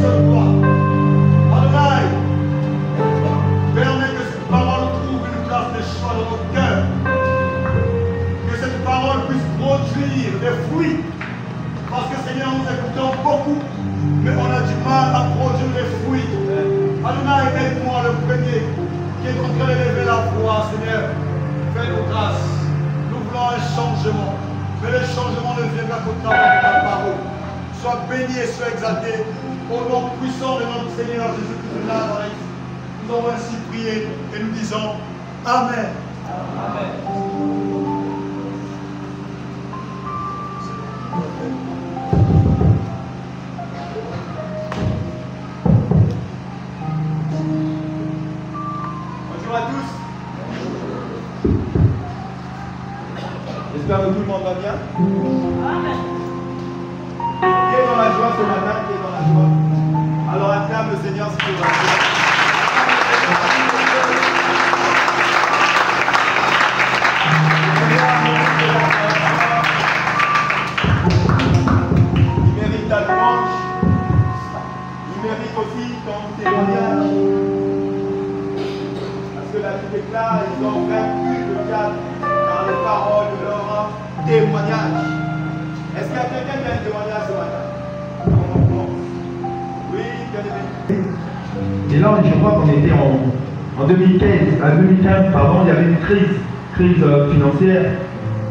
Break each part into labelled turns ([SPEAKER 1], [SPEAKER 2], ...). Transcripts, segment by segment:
[SPEAKER 1] seule voix. Adonai, permets que cette parole trouve une place de choix dans nos cœurs. Que cette parole puisse produire des fruits. Parce que Seigneur, nous écoutons beaucoup, mais on a du mal à produire des fruits. Adonai, aide-moi le premier qui est en train d'élever la voix, Seigneur. Fais-nous grâce. Nous voulons un changement. Mais le changement ne viendra qu'au travers de ta parole. Sois béni et sois exalté. Au nom puissant de notre Seigneur Jésus-Christ de Nazareth. Nous avons ainsi prié et nous disons Amen. Amen.
[SPEAKER 2] J'espère que tout le monde va bien. Amen. Qui est dans la joie ce matin? Qui est dans la joie? Alors acclame le Seigneur si tu vas bien. Il mérite ta louange. Il mérite aussi ton témoignage. Parce que la Bible déclare, ils ont vaincu le diable dans les paroles de leur témoignage. Est-ce qu'il y a quelqu'un qui a un témoignage ce matin? Oui, bien aimé.
[SPEAKER 3] Et là, je crois qu'on était en 2015, pardon, il y avait une crise financière.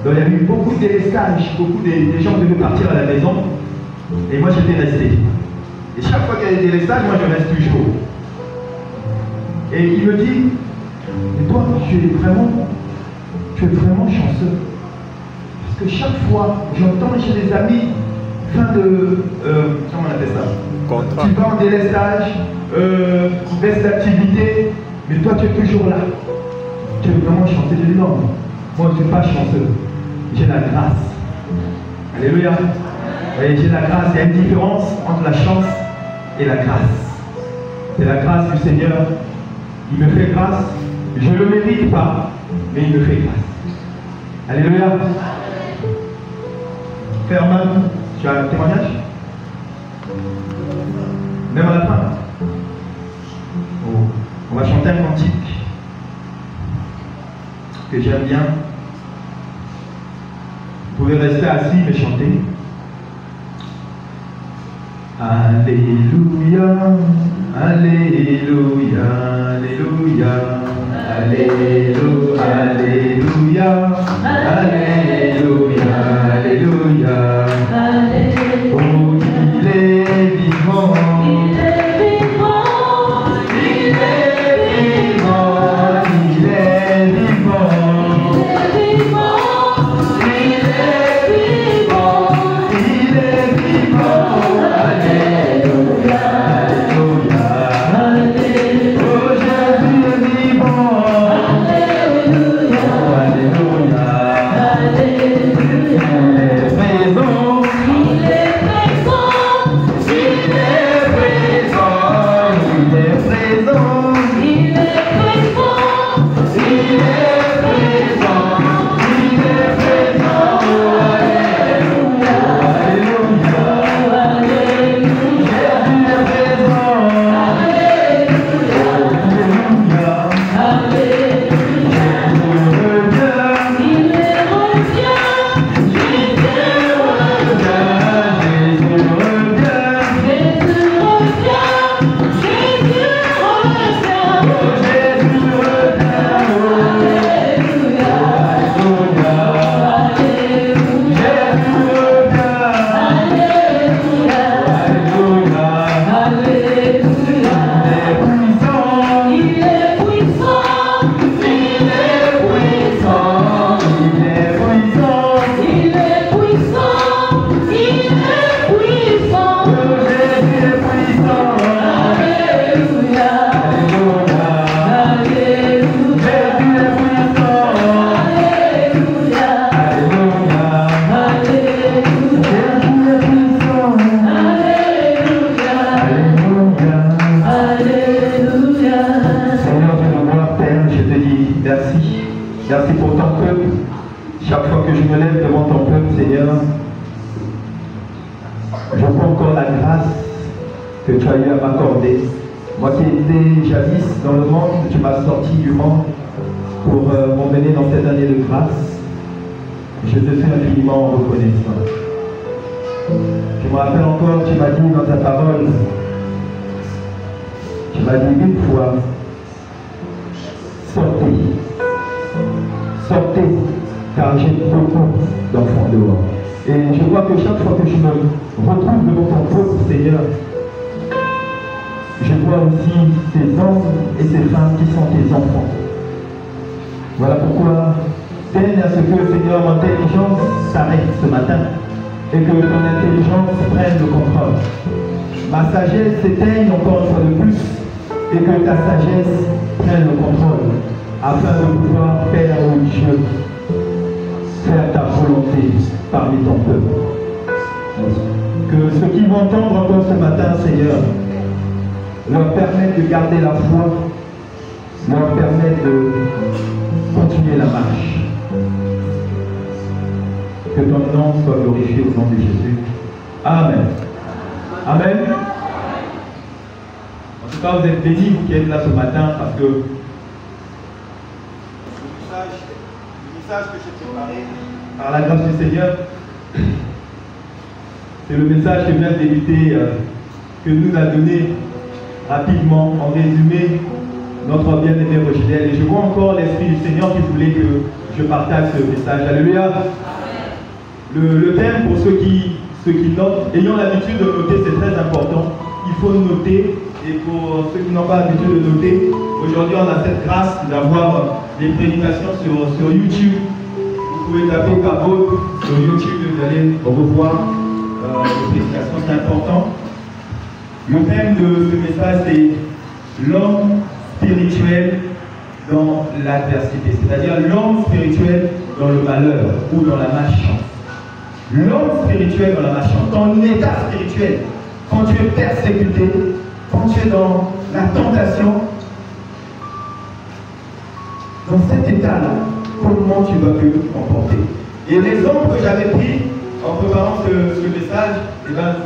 [SPEAKER 3] Donc il y avait eu beaucoup de délestages, beaucoup des gens devaient partir à la maison. Et moi j'étais resté. Et chaque fois qu'il y a des délestages, moi je reste toujours. Et il me dit, mais toi, tu es vraiment chanceux. Parce que chaque fois, j'entends chez des amis, fin de, comment on appelle ça? Contrat. Tu vas en délestage, baisse d'activité, mais toi tu es toujours là. Tu es vraiment chanceux. Je dis non, moi je ne suis pas chanceux. J'ai la grâce. Alléluia. Et j'ai la grâce. Il y a une différence entre la chance et la grâce. C'est la grâce du Seigneur. Il me fait grâce. Je ne le mérite pas, mais il me fait grâce. Alléluia. Frère Man, tu as un témoignage? Même à la fin. Oh. On va chanter un cantique que j'aime bien. Vous pouvez rester assis mais chanter. Alléluia, Alléluia, Alléluia, Alléluia, Alléluia, Alléluia, Alléluia. Oh, il est vivant. Il est vivant. Il est vivant. Il est vivant. Il est vivant. Il est vivant. Il est vivant. Alléluia. Alléluia. Oh, Jésus est vivant. Alléluia. Alléluia. Merci pour ton peuple. Chaque fois que je me lève devant ton peuple, Seigneur, je vois encore la grâce que tu as eu à m'accorder. Moi qui étais jadis dans le monde, tu m'as sorti du monde pour m'emmener dans cette année de grâce. Je te suis infiniment reconnaissant. Je me rappelle encore, tu m'as dit dans ta parole, tu m'as dit une fois, sortez, sortez, car j'ai beaucoup d'enfants dehors. Et je vois que chaque fois que je me retrouve devant ton peuple, Seigneur, je vois aussi ces hommes et ces femmes qui sont tes enfants. Voilà pourquoi, daigne à ce que, Seigneur, mon intelligence s'arrête ce matin et que ton intelligence prenne le contrôle. Ma sagesse s'éteigne encore une fois de plus et que ta sagesse prenne le contrôle afin de pouvoir, Père ô Dieu, faire ta volonté parmi ton peuple. Que ceux qui vont entendre encore ce matin, Seigneur, leur permettent de garder la foi, leur permettent de continuer la marche. Que ton nom soit glorifié au nom de Jésus. Amen. Amen. En tout cas, vous êtes bénis, vous qui êtes là ce matin, parce que
[SPEAKER 2] Le message que j'ai préparé,
[SPEAKER 3] par la grâce du Seigneur, c'est le message que vient d'éviter, que nous a donné rapidement, en résumé, notre bien-aimé Roginel. Et je vois encore l'Esprit du Seigneur qui voulait que je partage ce message. Alléluia. Le thème, pour ceux qui notent, ayant l'habitude de noter, c'est très important. Il faut noter. Et pour ceux qui n'ont pas l'habitude de noter, aujourd'hui on a cette grâce d'avoir des prédications sur YouTube. Vous pouvez taper Kabod sur YouTube et vous allez revoir les prédications, c'est important. Le thème de ce message, c'est l'homme spirituel dans l'adversité, c'est-à-dire l'homme spirituel dans le malheur ou dans la malchance. L'homme spirituel dans la malchance, ton état spirituel, quand tu es persécuté, quand tu es dans la tentation, dans cet état-là, comment tu dois te comporter. Et l'exemple que j'avais pris en préparant ce message,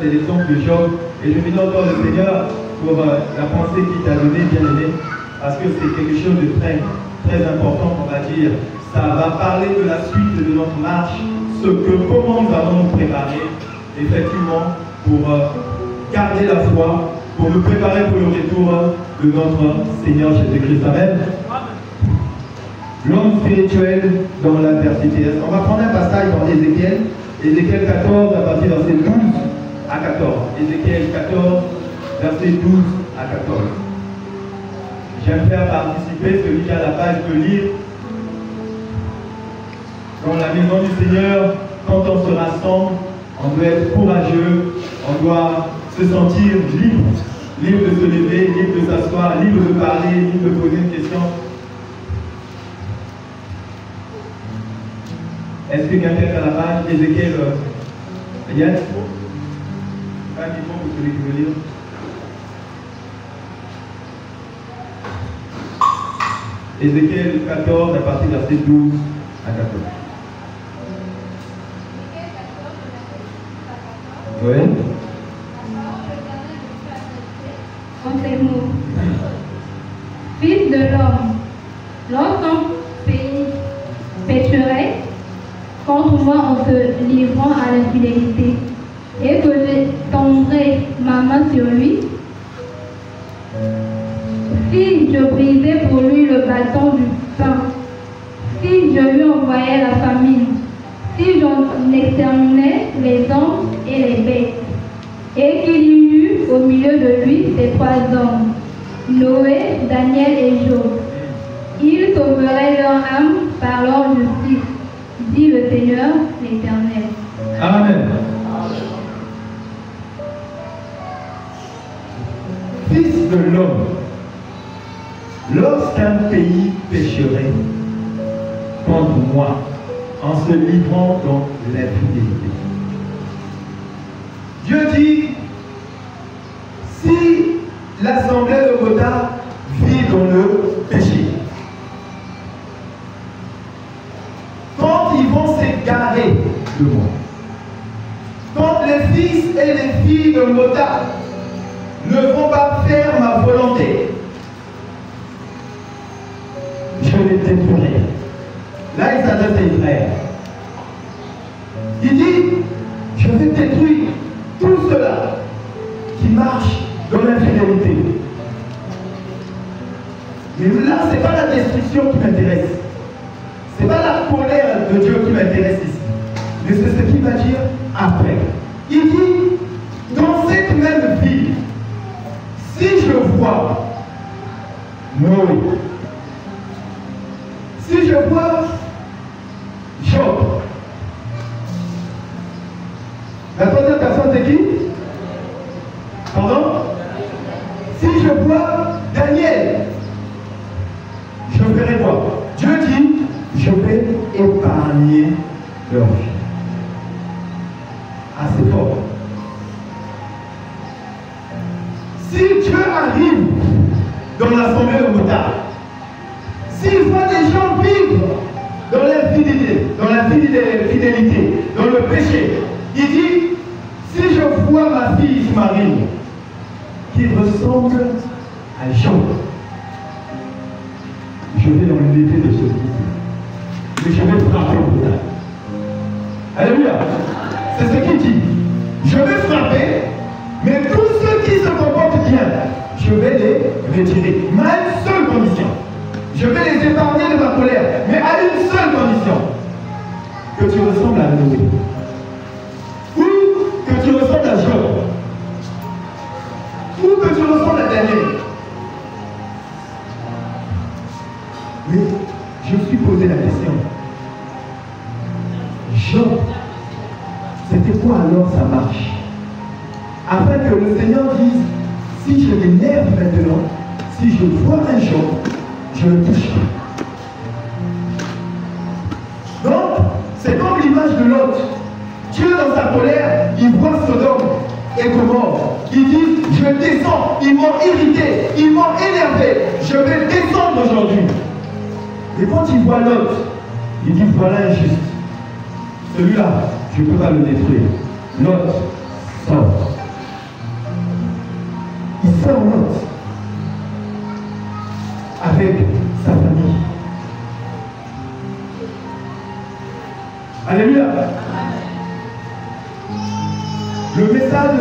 [SPEAKER 3] c'est l'exemple de Job. Et je bénis encore le Seigneur pour la pensée qu'il t'a donnée, bien-aimé, parce que c'est quelque chose de très, très important, on va dire. Ça va parler de la suite de notre marche, comment nous allons nous préparer, effectivement, pour garder la foi, pour nous préparer pour le retour de notre Seigneur Jésus-Christ. Amen. L'homme spirituel dans l'adversité. On va prendre un passage dans Ézéchiel 14, à partir de verset 12 à 14. Ézéchiel 14, verset 12 à 14. J'aime faire participer celui qui a la page de lire. Dans la maison du Seigneur, quand on se rassemble, on doit être courageux, on doit se sentir libre. Libre de se lever, libre de s'asseoir, libre de parler, libre de poser une question. Est-ce que quelqu'un est à la page Ézéchiel Yann? Pas un micro pour celui qui veut lire. Ézéchiel 14, à partir de verset 12 à 14. Oui.
[SPEAKER 4] En ces mots, Fils de l'homme, lorsqu'un pays pécherait contre moi en se livrant à l'infidélité, et que je tendrai ma main sur lui, si je brisais pour lui le bâton du pain, si je lui envoyais la famine, si j'en exterminais les hommes et les bêtes, et qu'il y eut au milieu de lui ces trois hommes, Noé, Daniel et Job, ils sauveraient leur âme par leur justice, dit le Seigneur l'Éternel.
[SPEAKER 3] Amen. Fils de l'homme, lorsqu'un pays pécherait contre moi en se livrant dans l'infidélité, Dieu dit, si l'assemblée de Gotha vit dans le péché, quand ils vont s'égarer de moi, quand les fils et les filles de Gotha ne vont pas faire ma volonté, je les détruirai. Là, il s'adresse à Israël. Il dit, je vais détruire tout cela qui marche dans l'infidélité. Mais là, ce n'est pas la destruction qui m'intéresse. Ce n'est pas la colère de Dieu qui m'intéresse ici. Mais c'est ce qu'il va dire après. Il dit, dans cette même ville, si je vois Noé, si je vois Job, la troisième personne c'est qui? Pardon? Si je vois Daniel, je ferai quoi? Dieu dit, je vais épargner leur vie. Assez fort. Si Dieu arrive dans l'assemblée de Motard, s'il voit des gens vivre dans l'infidélité, dans le péché, il dit, si je vois ma fille Ismaël qui ressemble à Job, je vais l'enlever de ce groupe. Mais je vais frapper au Motard. Alléluia. C'est ce qu'il dit. Je vais frapper, mais tous ceux qui se comportent bien, je vais les retirer. Mais à une seule condition. Je vais les épargner de ma colère, mais à une seule condition. Que tu ressembles à Noé. Ou que tu ressembles à Job. Ou que tu ressembles à Daniel. Mais je me suis posé la question. Job, c'était quoi alors sa marche? Afin que le Seigneur dise, si je m'énerve maintenant, si je vois un Job, je le touche pas. Donc, c'est comme l'image de Lot. Dieu, dans sa colère, il voit Sodome et Gomorrhe. Il dit, je descends, ils m'ont irrité, ils m'ont énervé, je vais descendre aujourd'hui. Et quand il voit Lot, il dit, voilà un juste. Celui-là, je ne peux pas le détruire. Lot sort. Il sort Lot avec sa famille. Alléluia. Le message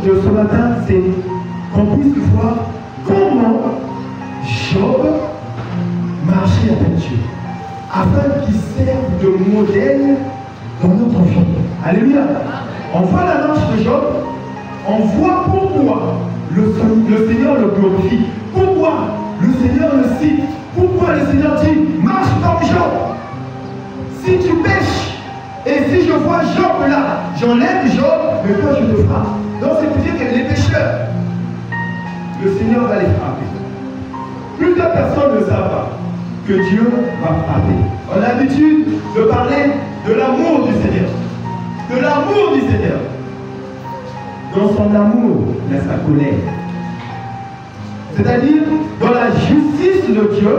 [SPEAKER 3] de ce matin, c'est qu'on puisse voir comment Job marchait avec Dieu, afin qu'il serve de modèle dans notre vie. Alléluia. On voit la marche de Job, on voit pourquoi le Seigneur le glorifie, pourquoi le Seigneur le cite, pourquoi le Seigneur dit, marche comme Job. Si tu pêches, et si je vois Job là, j'enlève Job, mais toi je te frappe. Donc c'est pour dire que les pécheurs, le Seigneur va les frapper. Plusieurs personnes ne savent pas que Dieu va frapper. On a l'habitude de parler de l'amour du Seigneur. De l'amour du Seigneur. Dans son amour, il y a sa colère. C'est-à-dire, dans la justice de Dieu,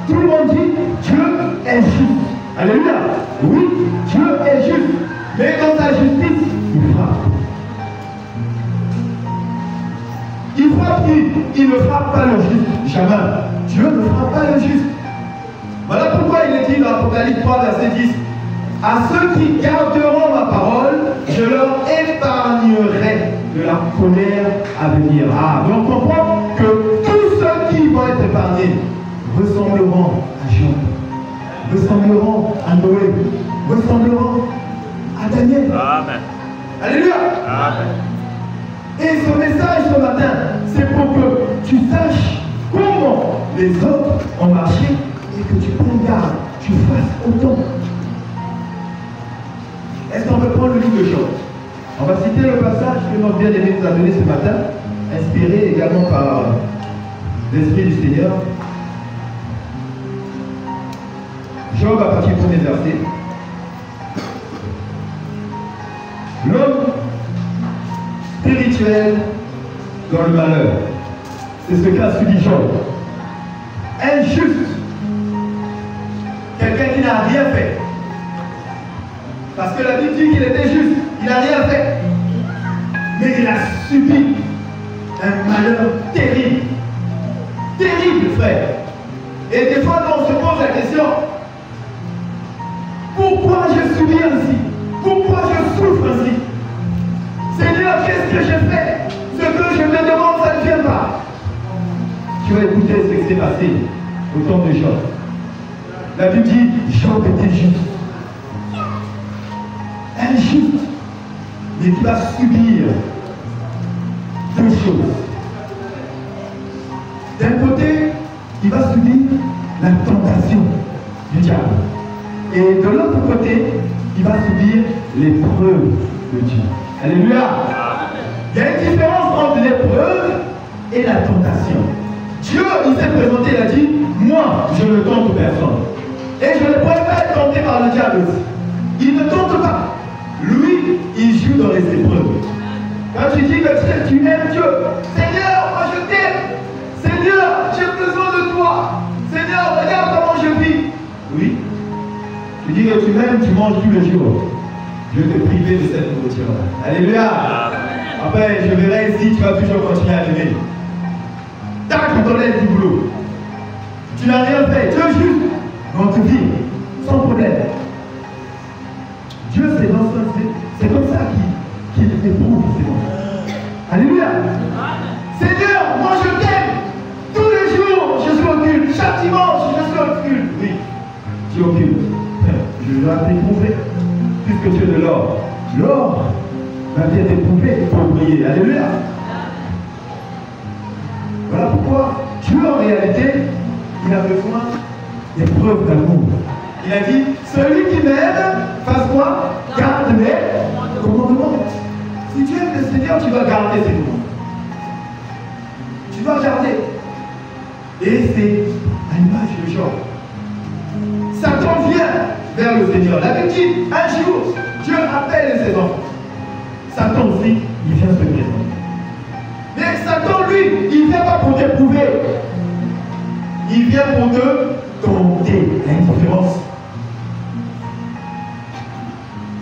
[SPEAKER 3] tout le monde dit Dieu est juste. Alléluia. Oui, Dieu est juste. Mais dans sa justice, il frappe. Il frappe qui? Il ne frappe pas le juste. Jamais. Dieu ne frappe pas le juste. Voilà pourquoi il est dit dans Apocalypse 3, verset 10. À ceux qui garderont ma parole, je leur épargnerai de la colère à venir. Ah, donc on comprend que tous ceux qui vont être épargnés ressembleront à Job, ressembleront à Noé, ressembleront à Daniel. Amen. Alléluia. Amen. Et ce message ce matin, c'est pour que tu saches comment les autres ont marché et que tu prennes garde, tu fasses autant. Est-ce qu'on peut prendre le livre de Job? On va citer le passage que notre bien-aimé nous a donné ce matin, inspiré également par l'Esprit du Seigneur. Job, à partir du premier verset. L'homme spirituel dans le malheur. C'est ce qu'a subi Job. Injuste. Quelqu'un qui n'a rien fait. Parce que la Bible dit qu'il était juste. Il n'a rien fait. Mais il a subi un malheur terrible. Terrible, frère. Et des fois, quand on se pose la question, pourquoi je subis ainsi? Pourquoi je souffre ainsi? Seigneur, qu'est-ce que j'ai fait? Ce que je me demande, ça ne vient pas. Tu vas écouter ce qui s'est passé au temps de Job. La Bible dit, Job était juste. Injuste. Mais qui va subir deux choses. D'un côté, il va subir la tentation du diable. Et de l'autre côté, il va subir l'épreuve de Dieu. Alléluia. Il y a une différence entre l'épreuve et la tentation. Dieu, il s'est présenté, il a dit, moi, je ne tente personne. Et je ne pourrais pas être tenté par le diable aussi. Il ne tente pas. Lui, il joue dans les épreuves. Quand tu dis que tu aimes Dieu, Seigneur, moi je t'aime. Seigneur, j'ai besoin de toi. Seigneur, regarde comment je vis. Oui. Tu dis que tu m'aimes, tu manges tous les jours. Je vais te priver de cette nourriture-là. Alléluia. Après, je verrai si tu vas toujours continuer à m'aimer. Tac, on t'enlève du boulot. Tu n'as rien fait. Dieu juste dans ta vie, sans problème. Dieu, c'est comme ça qu'il éprouve ses enfants. Alléluia. Seigneur, moi je t'aime. Tous les jours, je suis au culte. Chaque dimanche, je suis au culte. Oui, tu es au culte. Je dois t'éprouver. Puisque tu es de l'or. L'or va bien t'éprouver pour prier. Alléluia. Voilà pourquoi Dieu, en réalité, il a besoin des preuves d'amour. Il a dit, celui qui m'aime, fasse quoi? Garde mes commandements. Si tu aimes le Seigneur, tu vas garder ses commandements. Tu dois garder. Et c'est à l'image de Job. Satan vient vers le Seigneur. La Bible dit, un jour, Dieu appelle ses enfants. Satan aussi, il vient se présenter. Mais Satan, lui, il ne vient pas pour t'éprouver. Il vient pour te tenter. Il y a une différence.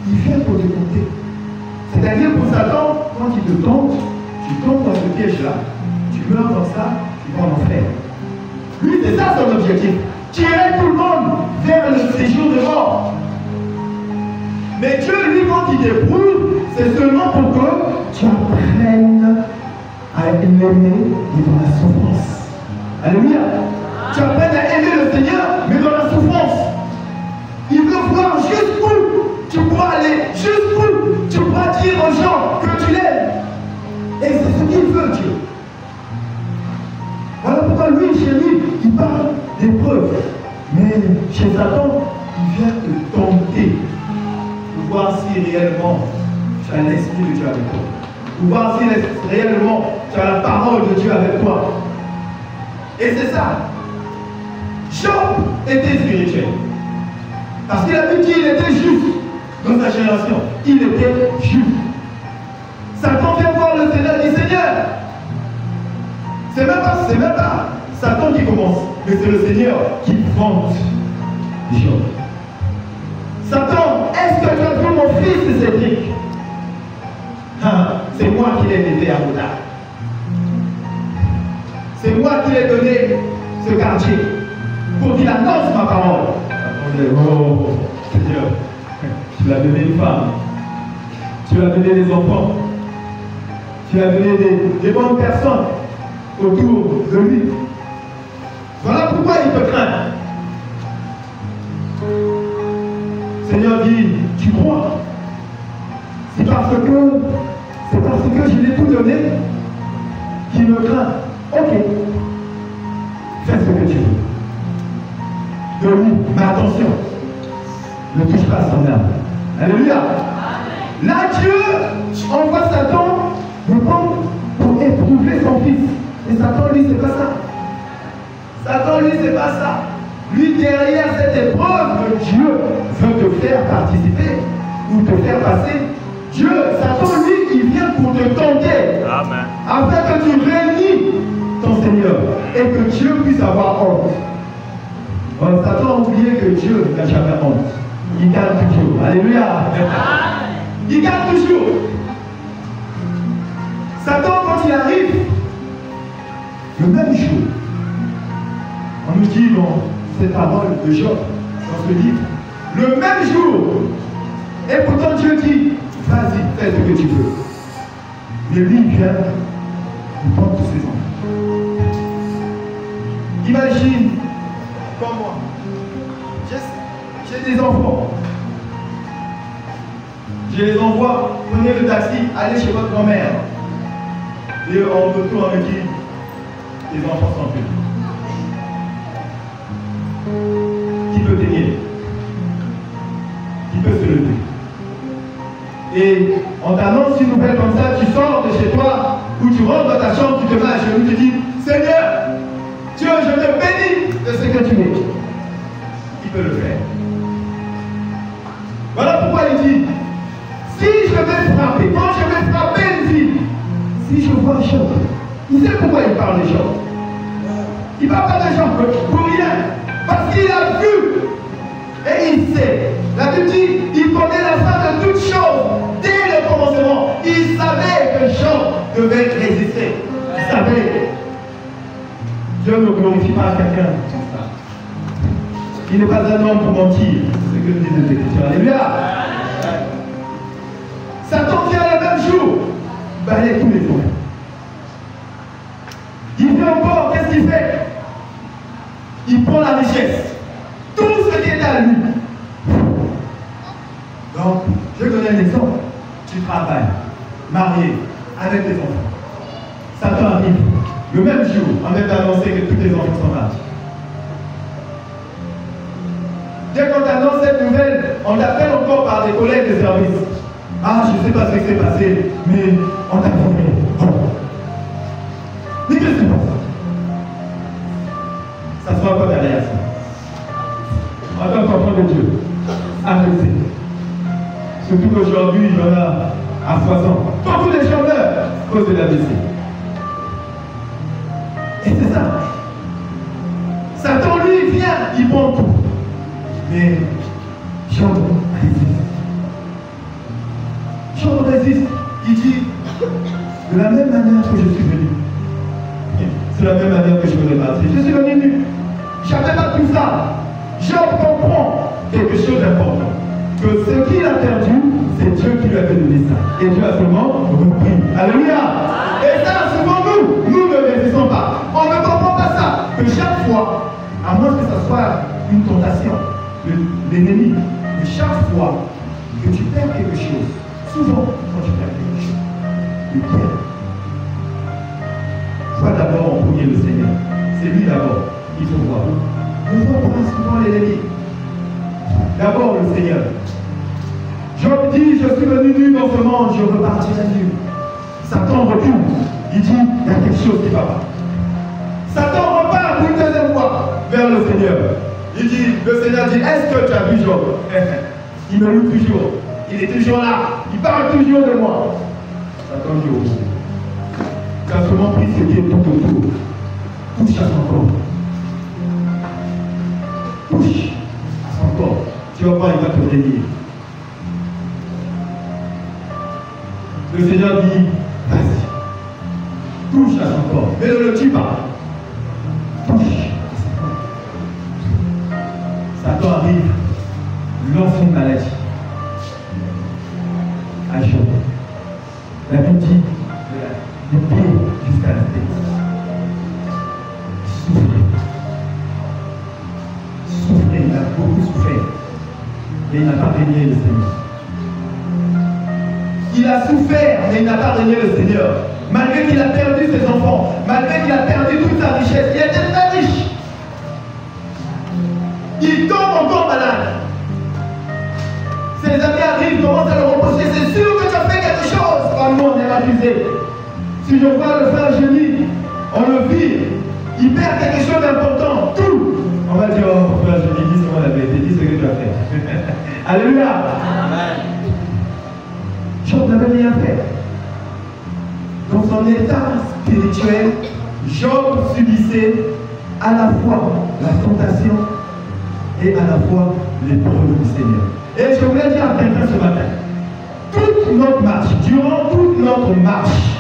[SPEAKER 3] Il vient pour te tenter. C'est-à-dire pour Satan, quand il te tente, tu tombes dans ce piège-là, tu meurs dans ça, tu vas en enfer. Lui, c'est ça son objectif. Tirer tout le monde vers le séjour de mort. Mais Dieu, lui, quand il t'éprouve, c'est seulement pour que tu apprennes à l'aimer dans la souffrance. Alléluia. Tu apprennes à aimer le Seigneur, mais dans la souffrance. Il veut voir jusqu'où tu pourras aller, jusqu'où tu pourras dire aux gens que tu l'aimes. Et c'est ce qu'il veut, Dieu. Voilà pourquoi lui, chez lui, il parle d'épreuves. Mais chez Satan, il vient te tenter. Pour voir si réellement tu as l'esprit de Dieu avec toi. Pour voir si réellement tu as la parole de Dieu avec toi. Et c'est ça. Job était spirituel. Parce qu'il a dit qu'il était juste dans sa génération. Il était juste. Satan vient voir le Seigneur et dit, Seigneur, c'est même pas Satan qui commence, mais c'est le Seigneur qui vante Job. Satan, est-ce que tu as vu mon fils Cédric? C'est moi qui l'ai aidé à Moudar. C'est moi qui l'ai donné ce quartier pour qu'il annonce ma parole. Oh, Seigneur, tu l'as donné une femme, tu l'as donné des enfants, tu as donné des bonnes personnes autour de lui. Voilà pourquoi il peut craindre. Seigneur dit, tu crois? C'est parce que je l'ai tout donné qu'il me craint. Ok. Fais ce que tu veux. De lui, mais attention, ne touche pas son âme. Alléluia. Là, Dieu envoie Satan pour éprouver son fils. Et Satan, lui, c'est pas ça. Satan, lui, c'est pas ça. Lui, derrière cette épreuve que Dieu veut te faire participer ou te faire passer, Dieu, Satan, lui, il vient pour te tenter. Amen. Afin que tu réunis ton Seigneur et que Dieu puisse avoir honte. Satan a oublié que Dieu n'a jamais honte. Il garde toujours. Alléluia. Il garde toujours. Satan, quand il arrive Le même jour, on nous dit dans cette parole de Job, dans ce livre, le même jour, et pourtant Dieu dit, vas-y, fais ce que tu veux. Mais lui, il vient, il prend tous ses enfants. Imagine, comme moi, j'ai des enfants. Je les envoie, prenez le taxi, allez chez votre grand-mère. Et en retour, on me dit, les enfants sont faits. Qui peut t'aider? Qui peut se lever? Et on t'annonce une nouvelle comme ça, tu sors de chez toi, ou tu rentres dans ta chambre, tu te mets à genoux, tu te dis, Seigneur, Dieu, je te bénis de ce que tu es. Qui peut le faire? Voilà pourquoi il dit, si je vais frapper, quand je vais frapper une ville, si je vois Job, il sait pourquoi il parle de Job. Il ne parle pas de Job pour rien, parce qu'il a vu et il sait. La Bible dit, il connaît la fin de toutes choses dès le commencement. Il savait que Job devait résister. Il savait. Dieu ne glorifie pas quelqu'un comme ça. Il n'est pas un homme pour mentir. C'est ce que nous disent les Écritures. Alléluia. Satan vient le même jour, balaye tous les jours. Il vient encore, qu'est-ce qu'il fait? Il prend la richesse, tout ce qui est à lui. Donc, je vais donner un exemple. Tu travailles, marié, avec tes enfants. Satan arrive, le même jour, on vient d'annoncer que tous tes enfants sont partis. Dès qu'on t'annonce cette nouvelle, on t'appelle encore par des collègues de service. Ah, je ne sais pas ce qui s'est passé, mais on t'a formé. Oh. Mais qu'est-ce qui se passe? Ça se voit pas derrière ça. En tant qu'enfant de Dieu, arrêtez. Surtout qu'aujourd'hui, il y en a à 60. Beaucoup de gens meurent à cause de l'AVC. Et c'est ça. Satan, lui, vient, il prend tout. Mais Job résiste. Job résiste. Il dit, de la même manière que je suis venu, c'est la même manière que je me repartir. Je suis venu nu. Je n'avais pas tout ça. Job comprend quelque chose d'important. Que ce qu'il a perdu, c'est Dieu qui lui avait donné ça. Et Dieu a seulement repris. Alléluia. Et ça, souvent nous ne résistons pas. On ne comprend pas ça. Que chaque fois, à moins que ce soit une tentation, l'ennemi, mais chaque fois que tu perds quelque chose, souvent quand tu perds quelque chose, le pire, vois d'abord en premier le Seigneur. C'est lui d'abord, il faut voir. Ne vois pas souvent l'ennemi. D'abord le Seigneur. Job dit, je suis venu nu dans ce monde, je repartirai nu. Satan recule. Il dit, il y a quelque chose qui ne va pas. Satan repart pour une deuxième fois vers le Seigneur. Il dit, le Seigneur dit, est-ce que tu as vu Job? Il me loue toujours. Il est toujours là. Il parle toujours de moi. Satan dit, oh, tu as seulement pris ce qui est tout autour. Touche à son corps. Touche à son corps. Tu vas voir, il va te bénir. Le Seigneur dit, vas-y. Touche à son corps. Mais ne le tue pas. Touche. Satan arrive, lance une maladie à Job. La Bible dit, du pied jusqu'à la tête. Souffrir, il a beaucoup souffert. Mais il n'a pas régné le Seigneur. Il a souffert, mais il n'a pas régné le Seigneur. Malgré qu'il a perdu ses enfants, malgré qu'il a perdu toute sa richesse, il était très riche. Il tombe encore malade. Ses amis arrivent, commencent à le reprocher. C'est sûr que tu as fait quelque chose. Oh non, on est accusé. Si je vois le frère Génie, on le vit, il perd quelque chose d'important, tout. On va dire, oh frère Génie, dis ce qu'on avait été, dis ce que tu as fait. Alléluia. Amen. Job n'avait rien fait. Dans son état spirituel, Job subissait à la fois la tentation et à la fois l'épreuve du Seigneur. Et je voulais dire à quelqu'un ce matin, toute notre marche, durant toute notre marche,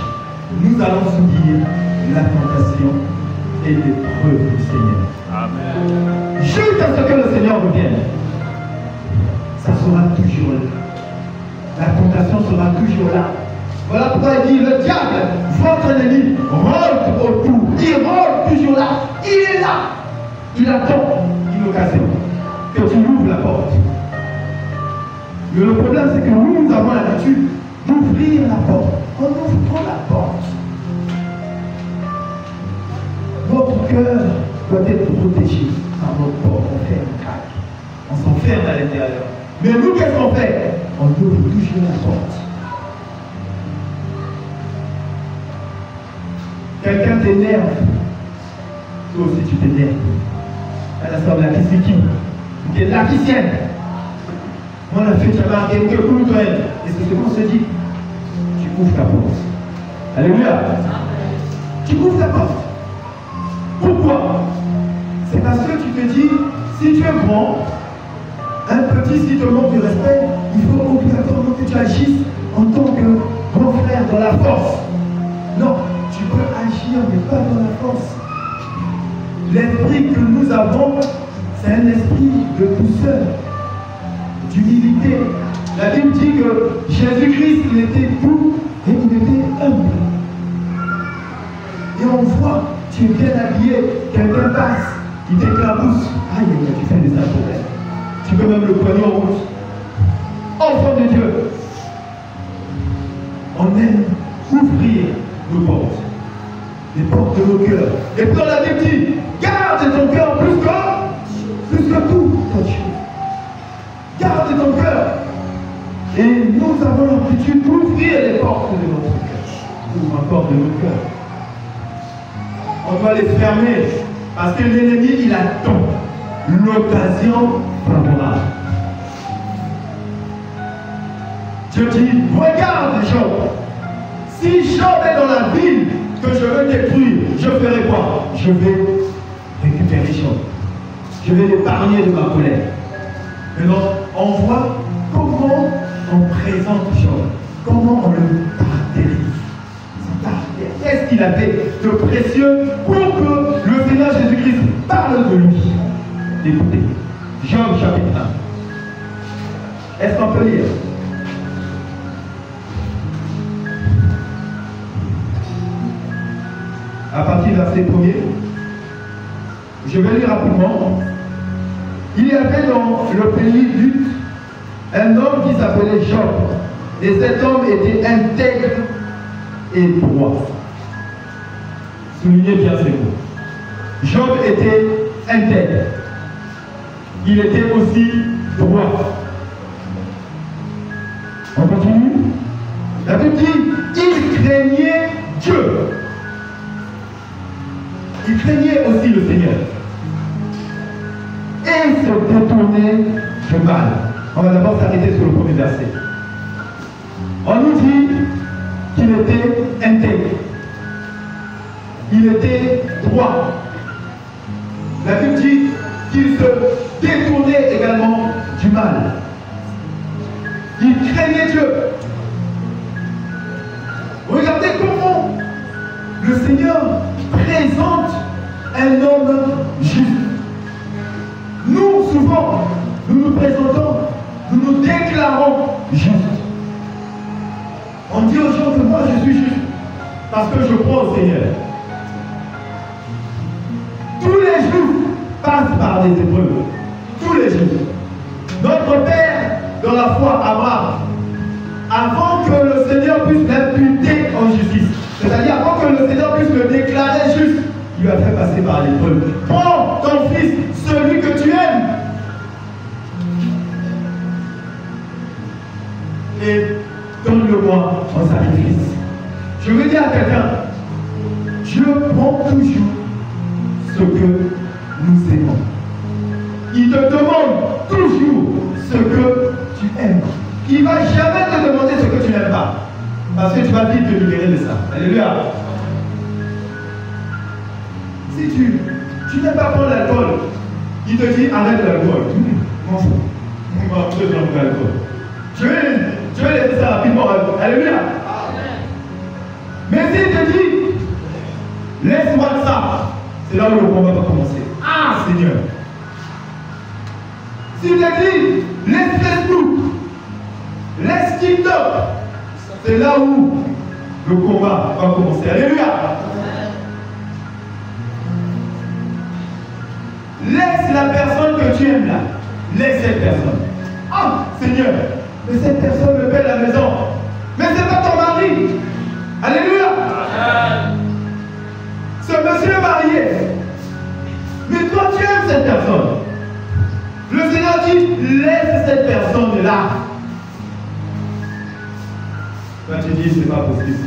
[SPEAKER 3] nous allons subir la tentation et l'épreuve du Seigneur.
[SPEAKER 1] Amen.
[SPEAKER 3] Jusqu'à ce que le Seigneur revienne, ça sera toujours là. La tentation sera toujours là. Voilà pourquoi il dit, le diable, votre ennemi, rôde autour. Il rôde toujours là. Il est là. Il attend une occasion que tu ouvres la porte. Mais le problème, c'est que nous avons l'habitude d'ouvrir la porte. On ouvre trop la porte. Notre cœur doit être protégé par notre porte. On fait un craque. On s'enferme à l'intérieur. Mais nous, qu'est-ce qu'on fait? On ouvre toujours la porte. Quelqu'un t'énerve. Toi aussi, tu t'énerves. Elle a sorti la qui qui est là qui tienne. Moi, la fête, j'avais marqué que pour toi. Et c'est ce qu'on se dit. Tu ouvres ta porte. Alléluia. Tu ouvres ta porte. Pourquoi? C'est parce que tu te dis, si tu es grand, un petit, si te manque de respect, il faut obligatoirement que tu agisses en tant que grand frère dans la force. Non, tu peux agir, mais pas dans la force. L'esprit que nous avons, c'est un esprit de douceur, d'humilité. La Bible dit que Jésus-Christ, il était doux et il était humble. Et on voit, tu es bien habillé, quelqu'un passe, il t'éclabousse. Aïe, tu fais des intérêts. Tu peux même le poigner en route. Enfant de Dieu, on aime ouvrir nos portes, les portes de nos cœurs. Et puis on a dit, garde ton cœur plus que tout, ton Dieu. Garde ton cœur. Et nous avons l'habitude d'ouvrir les portes de notre cœur. Ouvre la porte de notre cœur. On doit les fermer parce que l'ennemi, il attend l'occasion favorable. Dieu dit, regarde Job. Si Job est dans la ville que je veux détruire, je ferai quoi? Je vais récupérer Job. Je vais l'épargner de ma colère. Maintenant, on voit comment on présente Job, comment on le caractérise. Qu'est-ce qu'il avait de précieux pour que le Seigneur Jésus-Christ parle de lui? Écoutez, Job chapitre 1. Est-ce qu'on peut lire? À partir du verset 1er, je vais lire rapidement. Il y avait dans le pays d'Ut un homme qui s'appelait Job. Et cet homme était intègre et droit. Soulignez bien ces mots. Job était intègre. Il était aussi droit. On continue. La Bible dit, il craignait Dieu. Il craignait aussi le Seigneur. Et se détournait du mal. On va d'abord s'arrêter sur le premier verset. On nous dit qu'il était intègre. Il était droit. La Bible dit qu'il se détournait également du mal. Il craignait Dieu. Regardez comment le Seigneur présente un homme juste. Nous, souvent, nous nous présentons, nous nous déclarons justes. On dit aux gens que moi je suis juste parce que je crois au Seigneur. Tous les jours passent par des épreuves. Tous les jours. Notre Père, dans la foi, Abraham, avant que le Seigneur puisse l'imputer en justice, c'est-à-dire avant que le Seigneur puisse le déclarer juste, il lui a fait passer par l'épreuve. Prends ton fils, celui que tu aimes, et donne-le-moi en sacrifice. Je veux dire à quelqu'un, Dieu prend toujours ce que nous aimons. Il te demande toujours ce que tu aimes. Il ne va jamais te demander ce que tu n'aimes pas. Parce que tu vas vite te libérer de ça. Alléluia. Si tu n'aimes pas prendre l'alcool, il te dit arrête l'alcool. M'en fous. On va prendre l'alcool. Je vais laisser ça rapidement. Alléluia. Mais s'il te dit laisse-moi ça, c'est là où le combat va commencer. Ah, Seigneur! Si l'église laisse Facebook, laisse TikTok, c'est là où le combat va commencer. Alléluia! Laisse la personne que tu aimes là. Laisse cette personne. Ah, Seigneur, mais cette personne me paie la maison. Mais c'est pas ton mari. Alléluia. Ce monsieur est marié. Mais toi, tu aimes cette personne. Le Seigneur dit, laisse cette personne-là. Toi, tu dis, c'est pas possible.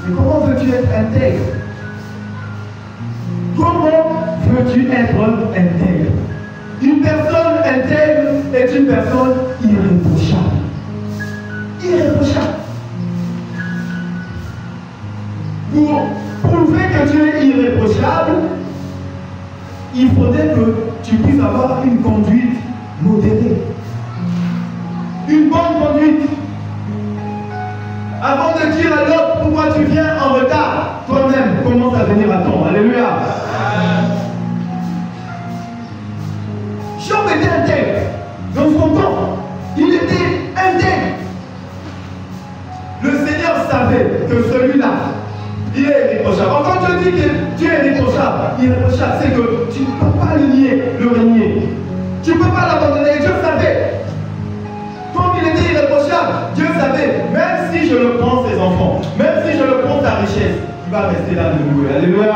[SPEAKER 3] Mais comment veux-tu être intègre? Comment veux-tu être intègre? Une personne intègre est une personne irréprochable. Irréprochable. Pour prouver que tu es irréprochable, il faudrait que tu puisses avoir une conduite modérée. Une bonne conduite. Avant de dire à l'autre pourquoi tu viens en retard, toi-même commence à venir à temps. Alléluia. Job était intègre. Dans son temps, il était intègre. Le Seigneur savait que celui-là, il est irréprochable. Quand je dis que tu es irréprochable, c'est que tu ne peux pas le nier, le renier. Tu ne peux pas l'abandonner. Dieu savait. Comme il était irréprochable, Dieu savait, même si je le prends ses enfants, même si je le prends sa richesse, il va rester là de nous. Alléluia.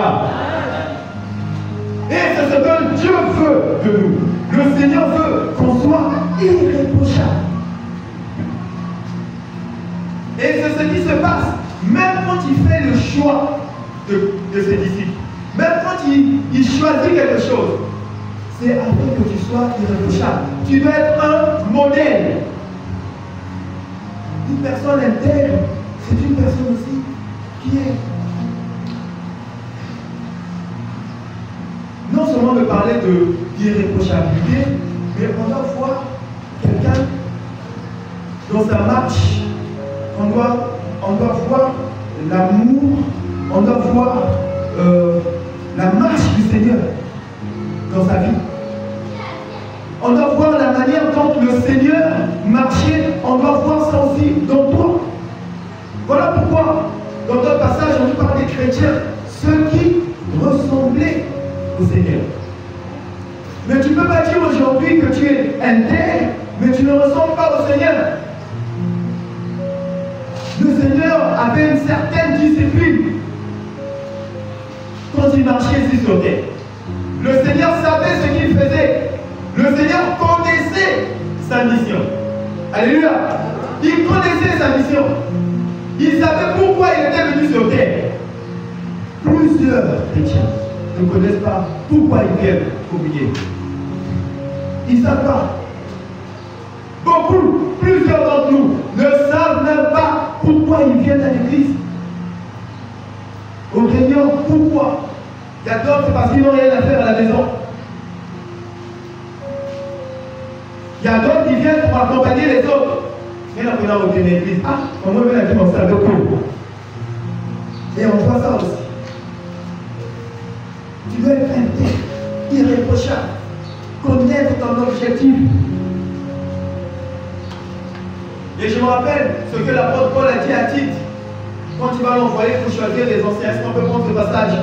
[SPEAKER 3] Et c'est ce que Dieu veut de nous. Le Seigneur veut qu'on soit irréprochable. Et c'est ce qui se passe, même quand il fait le choix de ses disciples, même quand il choisit quelque chose, c'est afin que tu sois irréprochable. Tu dois être un modèle. Une personne intègre, c'est une personne aussi qui est non seulement me parler d'irréprochabilité, mais on doit voir quelqu'un dans sa marche. On doit voir l'amour, on doit voir la marche du Seigneur dans sa vie. On doit voir la manière dont le Seigneur marchait, on doit voir ça aussi dans toi. Voilà pourquoi, dans notre passage, on nous parle des chrétiens, ceux qui ressemblaient au Seigneur. Mais tu ne peux pas dire aujourd'hui que tu es intègre, mais tu ne ressembles pas au Seigneur. Le Seigneur avait une certaine discipline quand il marchait ici sur terre. Le Seigneur savait ce qu'il faisait. Le Seigneur connaissait sa mission. Alléluia. Il connaissait sa mission. Il savait pourquoi il était venu sur terre. Plusieurs chrétiens ne connaissent pas pourquoi ils viennent communier. Ils ne savent pas. Beaucoup, plusieurs d'entre nous ne savent même pas pourquoi ils viennent à l'église. Aux réunions, pourquoi? Il y a d'autres, c'est parce qu'ils n'ont rien à faire à la maison. Il y a d'autres qui viennent pour accompagner les autres. Mais là, on a retenu l'église. Ah, on va venir à commencer à d'autres. Et on voit ça aussi. Tu dois être intègre, irréprochable, connaître ton objectif. Et je me rappelle ce que l'apôtre Paul a dit à Tite. Quand il va l'envoyer pour choisir les anciens, est-ce qu'on peut prendre ce passage?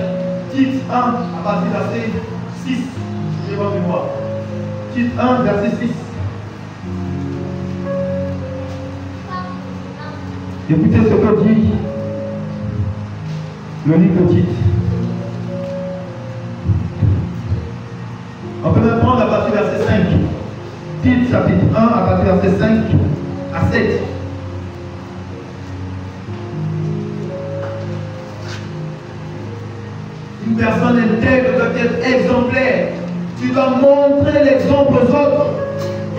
[SPEAKER 3] Tite 1, à partir du verset 6. J'ai votre mémoire. Tite 1, verset 6. Écoutez ce que dit le livre de Tite. On peut même prendre à partir du verset 5. Tite chapitre 1, à partir du verset 5 à 7. Une personne intègre doit être exemplaire. Tu dois montrer l'exemple aux autres.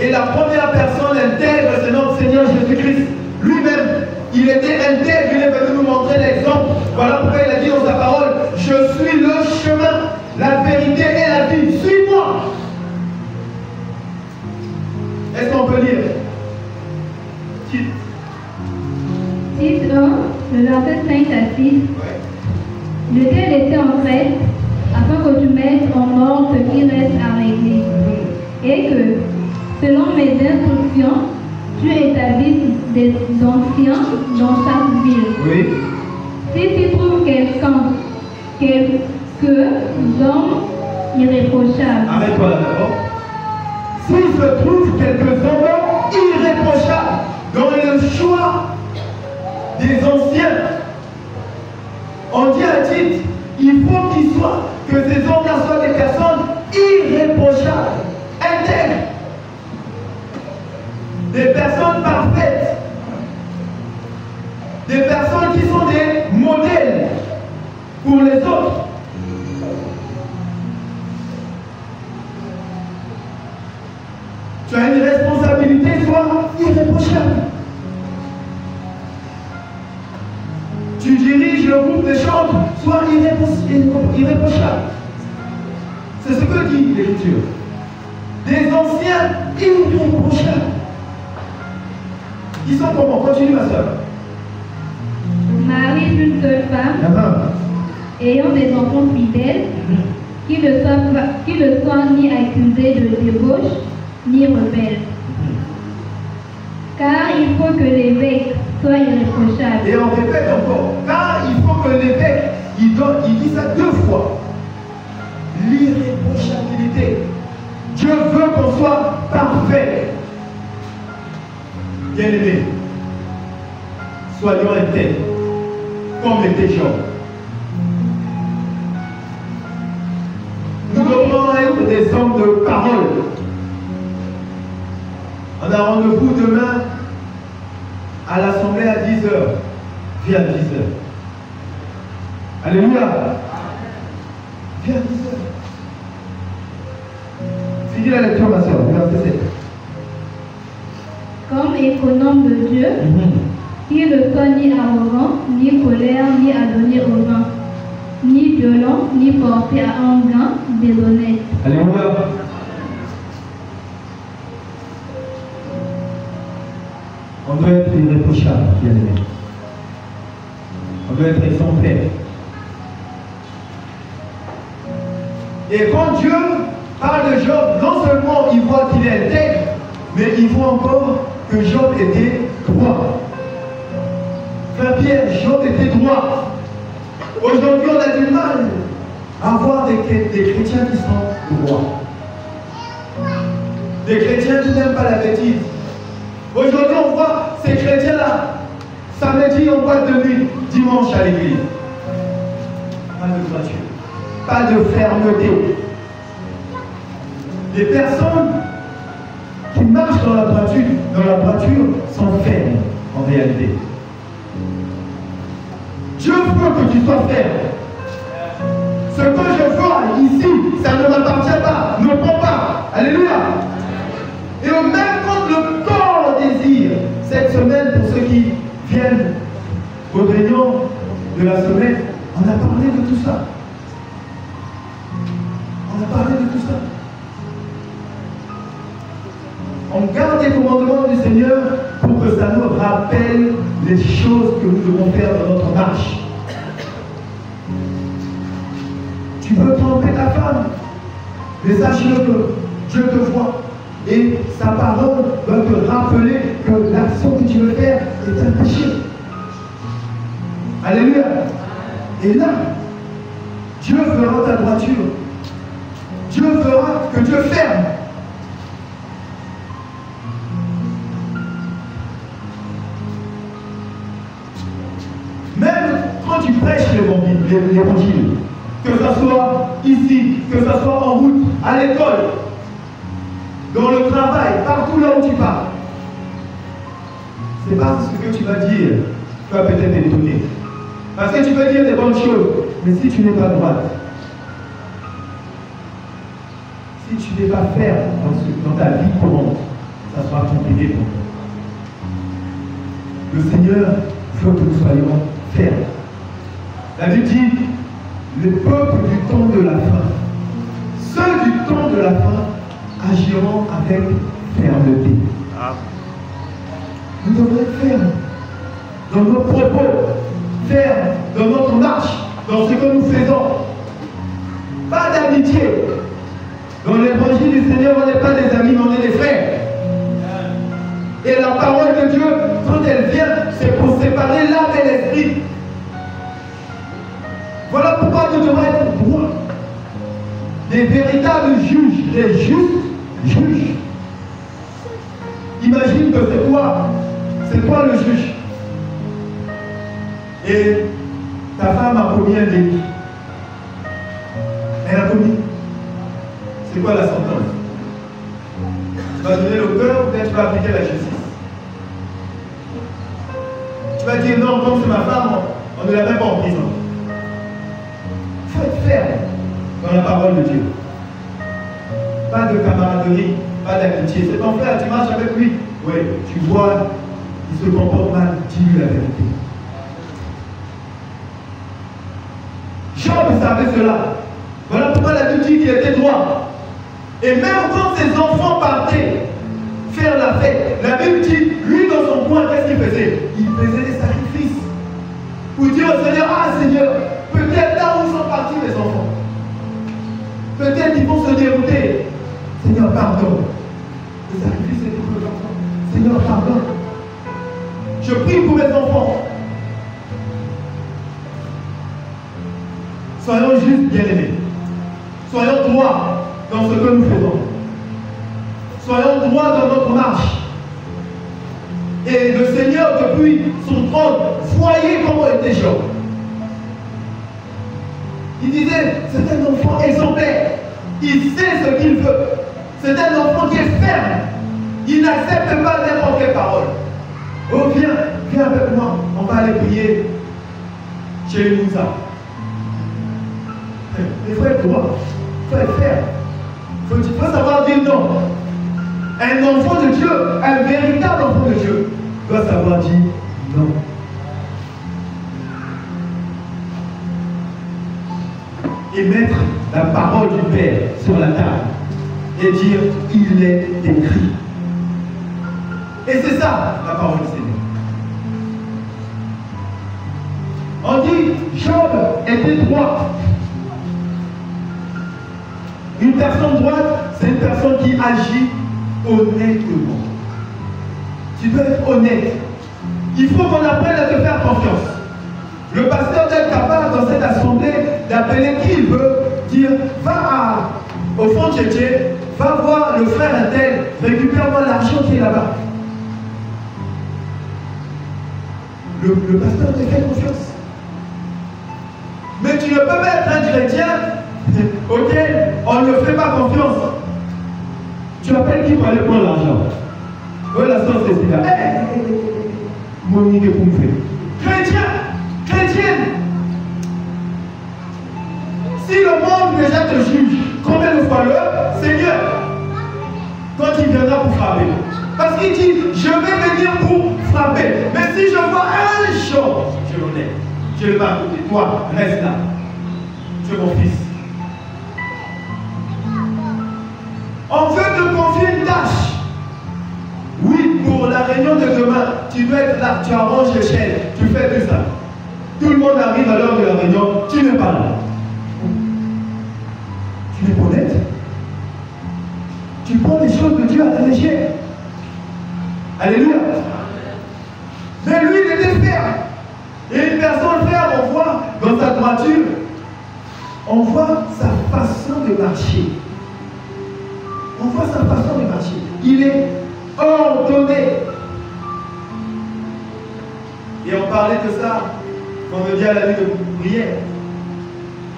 [SPEAKER 3] Et la première personne intègre, c'est notre Seigneur Jésus-Christ. Lui-même, il était intègre, il est venu nous montrer l'exemple. Voilà pourquoi il a dit dans sa parole, je suis le chemin, la vérité et la vie. Suis-moi. Est-ce qu'on peut lire? Tite 1,
[SPEAKER 4] le verset 5 à 6.
[SPEAKER 3] Ouais.
[SPEAKER 4] Lequel était en Crète, afin que tu mettes en ordre ce qui reste à régler. Et que, selon mes instructions, tu établisses des anciens dans chaque ville.
[SPEAKER 3] Oui.
[SPEAKER 4] Si tu trouves quelques hommes irréprochables.
[SPEAKER 3] Arrête-toi là d'abord. S'il se trouve quelques hommes irréprochables dans le choix des anciens, on dit à Tite, il faut que ces hommes-là soient des personnes irréprochables, intègres, des personnes parfaites, des personnes qui sont des modèles pour les autres. Tu as une responsabilité, sois irréprochable. Tu diriges le groupe de chante, sois irréprochable. C'est ce que dit l'Écriture. Des anciens irréprochables. Ils sont comment? Continue ma soeur.
[SPEAKER 4] Marie d'une seule femme, ayant des enfants fidèles, qui ne soient ni accusés de débauche, ni rebelles. Car il faut que l'évêque soit irréprochable.
[SPEAKER 3] Et on répète encore, car il faut que l'évêque, il dit ça 2 fois. L'irréprochabilité. Dieu veut qu'on soit parfait. Bien-aimés, soyons intègres, comme était Job. Nous devons être des hommes de parole. On a rendez-vous demain à l'assemblée à 10h. Viens à 10h. Alléluia. Viens à 10h. Finis la lecture, ma soeur, verset 7.
[SPEAKER 4] Comme économe de Dieu, qui ne soit ni arrogant, ni colère, ni adonné au vin, ni violent, ni porté à un gain déshonnête.
[SPEAKER 3] Alléluia. On doit être irréprochable, bien aimé. On doit être exemplaire. Et quand Dieu parle de Job, non seulement il voit qu'il est intègre, mais il voit encore que Job était droit. Frère Pierre, Job était droit. Aujourd'hui, on a du mal à voir des chrétiens qui sont droits. Des chrétiens qui n'aiment pas la bêtise. Aujourd'hui, on voit ces chrétiens-là, samedi en boîte de nuit, dimanche à l'église. Pas de droiture, pas de fermeté. Les personnes qui marchent dans la droiture sont fermes en réalité. Dieu veut que tu sois ferme. Ce que je vois ici, ça ne m'appartient pas. Ne prends pas. Alléluia. Et même quand le corps désire, cette semaine, pour ceux qui viennent aux réunions de la semaine, on a parlé de tout ça. On a parlé de tout ça. On garde les commandements du Seigneur pour que ça nous rappelle les choses que nous devons faire dans notre marche. Tu veux tromper ta femme, mais sache-le que Dieu te voit. Et sa parole va te rappeler que l'action que tu veux faire est un péché. Alléluia. Et là, Dieu fera ta droiture. Dieu fera que Dieu ferme. Même quand tu prêches l'évangile, que ce soit ici, que ce soit en route, à l'école, dans le travail, partout là où tu pars, c'est pas ce que tu vas dire, tu vas peut-être étonner. Parce que tu peux dire des bonnes choses, mais si tu n'es pas droite, si tu n'es pas ferme dans ta vie courante, ça sera compliqué pour toi. Le Seigneur veut que nous soyons fermes. La Bible dit, le peuple du temps de la fin, ceux du temps de la fin, agiront avec fermeté. Nous devons être fermes dans nos propos, fermes dans notre marche, dans ce que nous faisons. pas d'amitié. Dans l'évangile du Seigneur, on n'est pas des amis, mais on est des frères. Et la parole de Dieu, quand elle vient, c'est pour séparer l'âme et l'esprit. Voilà pourquoi nous devons être droits. Des véritables juges, les justes juges. Imagine que c'est toi le juge. Et ta femme a commis un délit. Elle a commis. C'est quoi la sentence? Tu vas donner le cœur ou bien tu vas appliquer la justice? Tu vas dire non, comme c'est ma femme, on ne la met pas en prison. Il faut être ferme dans la parole de Dieu. Pas de camaraderie, pas d'amitié. C'est ton frère, tu marches avec lui. Oui, tu vois, il se comporte mal, dis-lui la vérité. Job savait cela. Voilà pourquoi la Bible dit qu'il était droit. Et même quand ses enfants partaient faire la fête, la Bible dit, lui dans son coin, qu'est-ce qu'il faisait? Il faisait des sacrifices. Pour dire au Seigneur, ah Seigneur, peut-être là où sont partis mes enfants. Peut-être qu'ils vont se dérouter. Seigneur, pardon. Le sacrifice est pour les enfants. Seigneur, pardon. Je prie pour mes enfants. Soyons justes, bien-aimés. Soyons droits dans ce que nous faisons. Soyons droits dans notre marche. Et le Seigneur, depuis son trône, voyez comment était Job. Il disait, c'est un enfant exemplaire. Il sait ce qu'il veut. C'est un enfant qui est ferme. Il n'accepte pas n'importe quelle parole. Oh, viens avec moi. On va aller prier chez Moussa. Il faut être droit. Il faut être ferme. Il faut savoir dire non. Un enfant de Dieu, un véritable enfant de Dieu, doit savoir dire non. Et mettre la parole du Père sur la table et dire il est écrit. Et c'est ça la parole du Seigneur. On dit Job était droit. Une personne droite, c'est une personne qui agit honnêtement. Tu dois être honnête. Il faut qu'on apprenne à te faire confiance. Le pasteur doit être capable dans cette assemblée d'appeler qui il veut, dire va au fond de Tchétché, va voir le frère Intel, récupère-moi l'argent qui est là-bas. Le pasteur te fait confiance. Mais tu ne peux pas être un chrétien auquel on ne fait pas confiance. Tu appelles qui pour aller prendre l'argent? Oui, la source c'est là. Monique pour me faire. Chrétien, chrétienne. Si le monde déjà te juge, combien de fois le Seigneur, quand il viendra pour frapper? Parce qu'il dit, je vais venir pour frapper. Mais si je vois un jour, je l'honnête, je ne vais pas à côté. Toi, reste là. Tu es mon fils. On veut te confier une tâche. Oui, pour la réunion de demain, tu dois être là, tu arranges les chaînes, tu fais tout ça. Tout le monde arrive à l'heure de la réunion, tu n'es pas là. Tu n'es pas honnête. Tu prends les choses de Dieu à ta légère. Alléluia. Mais lui, il était ferme. Et une personne ferme, on voit dans sa droiture, on voit sa façon de marcher. On voit sa façon de marcher. Il est ordonné. Et on parlait de ça quand on dit à la nuit de prière.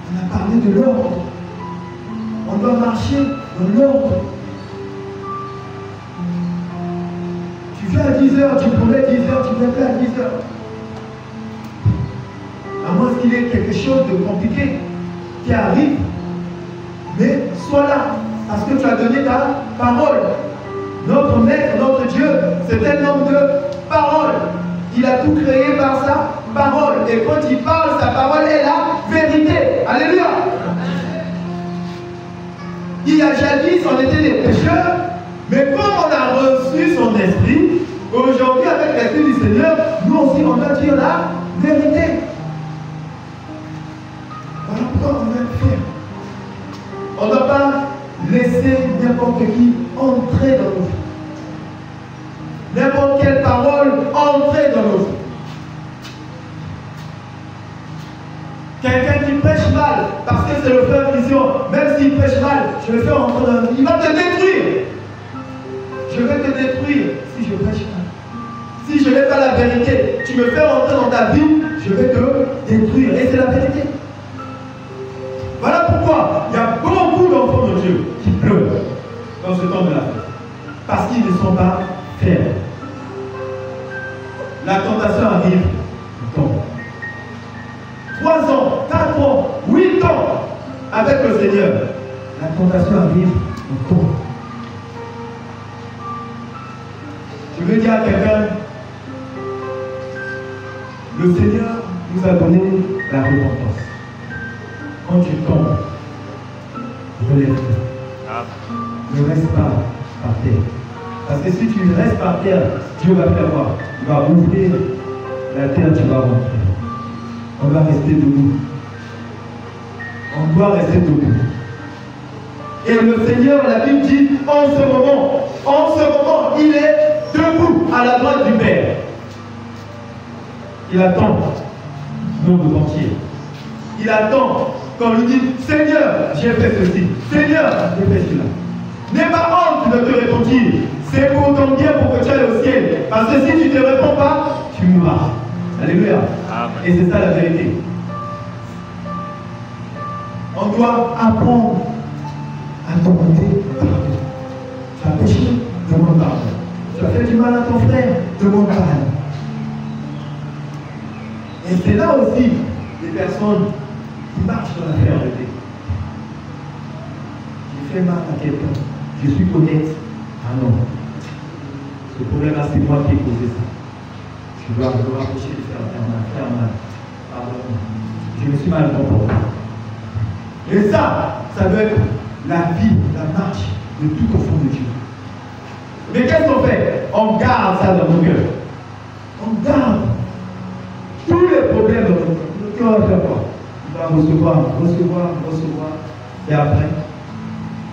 [SPEAKER 3] On a parlé de l'ordre. On doit marcher dans l'ordre. Tu viens à 10h, tu promets 10h, tu viens pas à 10h. À moins qu'il y ait quelque chose de compliqué qui arrive. Mais sois là. Parce que tu as donné ta parole. Notre maître, notre Dieu, c'est un homme de parole. Il a tout créé par sa parole. Et quand il parle, sa parole est la vérité. Alléluia. Il y a jadis, on était des pécheurs, mais comme on a reçu son esprit, aujourd'hui, avec l'esprit du Seigneur, nous aussi, on doit dire la vérité. Voilà pourquoi on doit le faire.
[SPEAKER 2] On ne doit pas laisser n'importe qui entrer dans nos vies. N'importe quelle parole entrer dans nos vies. Quelqu'un qui prêche mal, parce que c'est le frère Christian, même s'il prêche mal, je vais faire entrer dans la vie. Il va te détruire. Je vais te détruire si je prêche mal. Si je n'ai pas la vérité, tu me fais rentrer dans ta vie, je vais te détruire. Et c'est la vérité. Voilà pourquoi il y a beaucoup d'enfants de Dieu qui pleurent dans ce temps de la fête. Parce qu'ils ne sont pas fermes. La tentation arrive, ils tombent. 3 ans, 4 ans, 8 ans avec le Seigneur. La tentation arrive, on tombe. Je veux dire à quelqu'un, le Seigneur nous a donné la repentance. Quand tu tombes, relève-toi. Ne reste pas par terre. Parce que si tu restes par terre, Dieu va faire quoi? Il va ouvrir la terre, tu vas rentrer. On va rester debout. On doit rester debout. Et le Seigneur, la Bible dit, en ce moment, il est debout à la droite du Père. Il attend le monde entier. Il attend quand lui dit, Seigneur, j'ai fait ceci. Seigneur, j'ai fait cela. N'aie pas honte de te repentir. C'est pour ton bien, pour que tu ailles au ciel. Parce que si tu ne te réponds pas, tu mourras. Alléluia. Amen. Et c'est ça la vérité. On doit apprendre à demander pardon. Tu as péché, demande pardon. Tu as fait du mal à ton frère, demande pardon. Et c'est là aussi des personnes qui marchent dans la fermeté. J'ai fait mal à quelqu'un, je suis honnête. Ah non. Ce problème-là, c'est moi qui ai causé ça. Je dois me rapprocher de faire mal. Pardon. Je me suis mal comporté. Et ça doit être la vie, la marche de tout au fond de Dieu. Mais qu'est-ce qu'on fait? On garde ça dans nos cœurs. On garde tous les problèmes dans nos cœurs. Le cœur va faire quoi? Il va recevoir. Et après,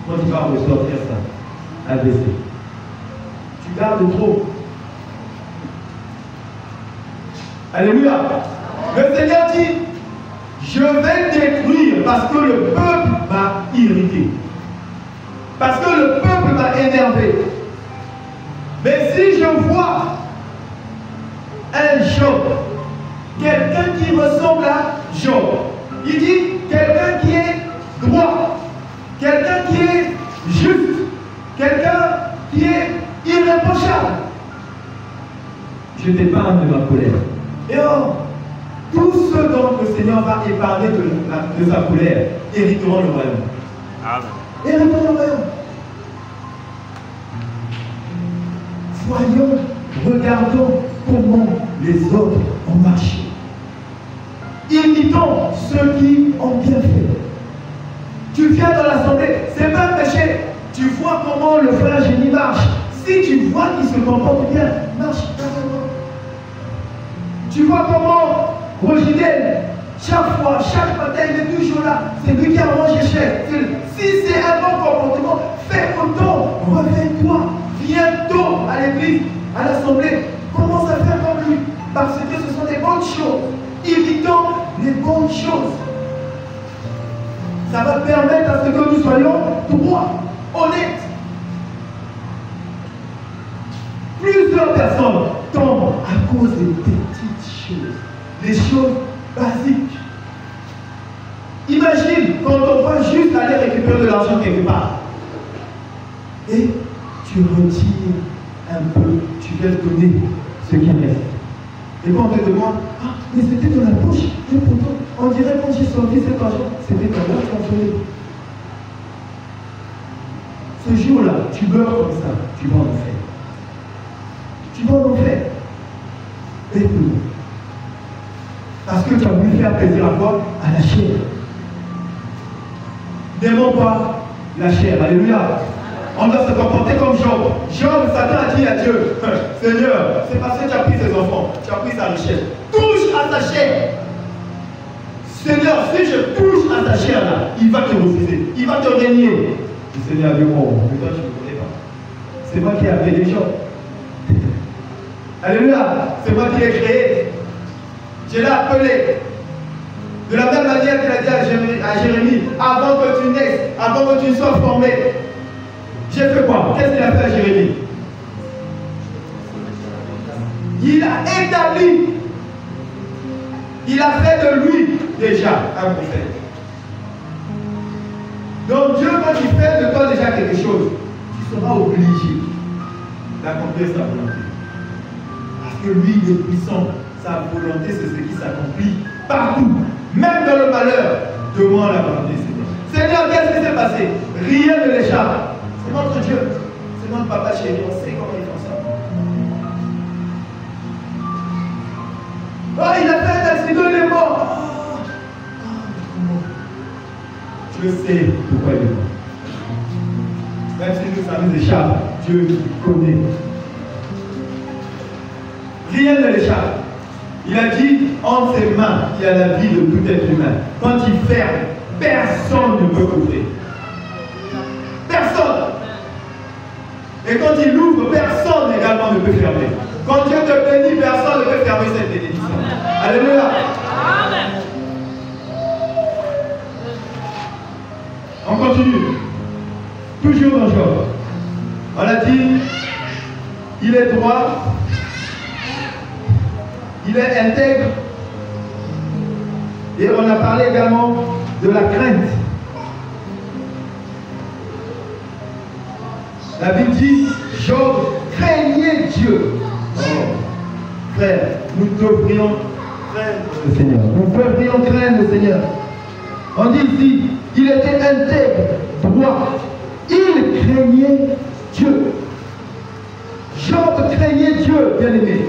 [SPEAKER 2] quand il va ressortir ça, abaisser. Tu gardes trop. Alléluia. Le Seigneur dit, je vais détruire parce que le peuple m'a irrité. Parce que le peuple m'a énervé. Mais si je vois un Job, quelqu'un qui ressemble à Job, il dit quelqu'un qui est droit, quelqu'un qui est juste, quelqu'un qui est irréprochable, je t'épargne de ma colère. Et or, tous ceux dont le Seigneur va épargner de sa colère hériteront le royaume. Amen. Hériteront le royaume. Voyons, regardons comment les autres ont marché. Imitons ceux qui ont bien fait. Tu viens dans l'assemblée, c'est pas un péché. Tu vois comment le frère Génie marche. Si tu vois qu'il se comporte bien, marche carrément. Tu vois comment Rogidel, chaque fois, chaque matin, il est toujours là. C'est lui qui arrange les chefs. Si c'est un bon comportement, fais autant. Reviens-toi. Viens tôt à l'église, à l'assemblée. Commence à faire comme lui. Parce que ce sont des bonnes choses. Imitons les bonnes choses. Ça va permettre à ce que nous soyons droits, honnêtes. Plusieurs personnes tombent à cause des petites choses. Les choses basiques. Imagine quand on va juste aller récupérer de l'argent quelque part. Et tu retires un peu, tu viens donner ce qui reste. Et quand on te demande, ah, mais c'était dans la poche, et pourtant, on dirait quand j'ai sorti cet argent, c'était dans la poche. Ce jour-là, tu meurs comme ça, tu vas en enfer. Tu vas en enfer. Et tout. Parce que tu as voulu faire plaisir à quoi? À la chair. N'aimons pas la chair. Alléluia. On doit se comporter comme Job. Job, Satan a dit à Dieu, Seigneur, c'est parce que tu as pris ses enfants, tu as pris sa richesse. Touche à sa chair.
[SPEAKER 3] Seigneur, si je touche à ta chair là, il va te refuser, il va te régner. Le Seigneur a dit, oh, mais toi, je ne connais pas. C'est moi qui ai appelé les gens. Alléluia, c'est moi qui l'ai créé. Je l'ai appelé. De la même manière qu'il a dit à Jérémie, avant que tu naisses, avant que tu sois formé, j'ai fait quoi? Qu'est-ce qu'il a fait à Jérémie? Il a établi, il a fait de lui déjà un prophète. Donc Dieu, quand il fait de toi déjà quelque chose, tu seras obligé d'accomplir sa volonté. Parce que lui, il est puissant. Sa volonté, c'est ce qui s'accomplit partout. Même dans le malheur, demande la volonté, Seigneur. Seigneur, qu'est-ce qui s'est passé? Rien ne l'échappe. C'est notre Dieu. C'est notre papa chéri. On sait comment il fait ça. Oh, il a fait un accident, il est mort. Je sais pourquoi il est mort. Même si nous, ça nous échappe, Dieu connaît. Rien ne l'échappe. Il a dit, entre ses mains, il y a la vie de tout être humain. Quand il ferme, personne ne peut ouvrir. Personne. Et quand il ouvre, personne également ne peut fermer. Quand Dieu te bénit, personne ne peut fermer cette bénédiction. Alléluia. Amen. On continue. Toujours dans Job. On a dit, il est droit. Il est intègre. Et on a parlé également de la crainte. La Bible dit, Job craignait Dieu. Oh, frère, nous devrions craindre le Seigneur. Nous devrions craindre le Seigneur. On dit ici, il était intègre, droit. Il craignait Dieu. Job craignait Dieu, bien aimé.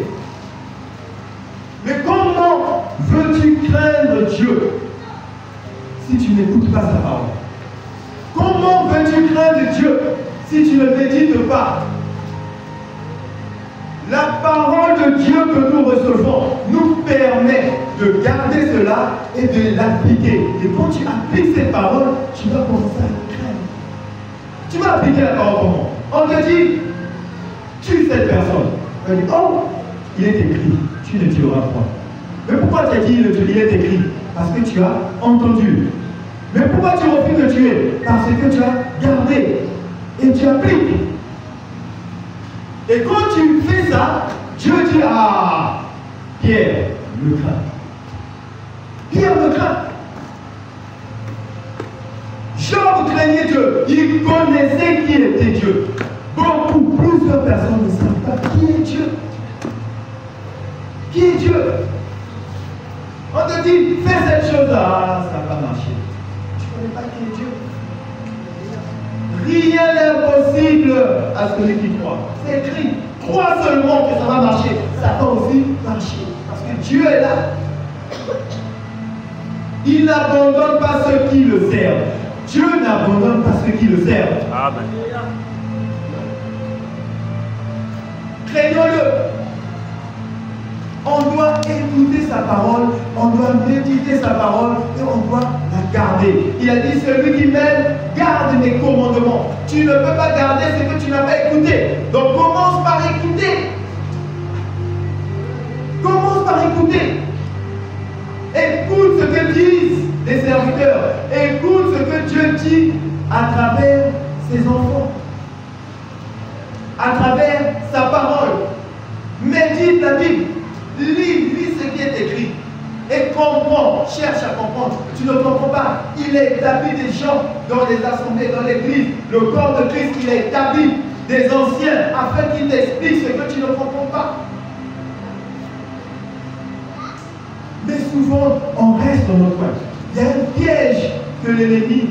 [SPEAKER 3] Mais comment veux-tu craindre Dieu si tu n'écoutes pas sa parole? Comment veux-tu craindre Dieu si tu ne médites pas? La parole de Dieu que nous recevons nous permet de garder cela et de l'appliquer. Et quand tu appliques cette parole, tu vas commencer à craindre. Tu vas appliquer la parole comment? On te dit, tue cette personne. On te dit, oh, il est écrit, tu ne tueras point. Mais pourquoi tu as dit il est écrit? Parce que tu as entendu. Mais pourquoi tu refuses de tuer? Parce que tu as gardé et tu appliques. Et quand tu fais ça, Dieu dit, ah, Pierre me craint. Pierre me craint. Job craignait Dieu. Il connaissait qui était Dieu. Plusieurs personnes ne savent pas qui est Dieu. Qui est Dieu? On te dit, fais cette chose-là, ça va marcher. Tu ne connais pas qui est Dieu. Rien n'est impossible à celui qui croit. C'est écrit. Crois seulement que ça va marcher. Ça va aussi marcher. Parce que Dieu est là. Il n'abandonne pas ceux qui le servent. Dieu n'abandonne pas ceux qui le servent. Amen. Craignons-le. On doit écouter sa parole, on doit méditer sa parole et on doit la garder. Il a dit, celui qui m'aime, garde mes commandements. Tu ne peux pas garder ce que tu n'as pas écouté. Donc commence par écouter. Commence par écouter. Écoute ce que disent les serviteurs. Écoute ce que Dieu dit à travers ses enfants. À travers sa parole. Médite la Bible. Lis ce qui est écrit et comprends, cherche à comprendre. Tu ne comprends pas. Il a établi des gens dans les assemblées, dans l'église, le corps de Christ, il a établi des anciens afin qu'ils t'expliquent ce que tu ne comprends pas. Mais souvent, on reste dans notre coin. Il y a un piège que l'ennemi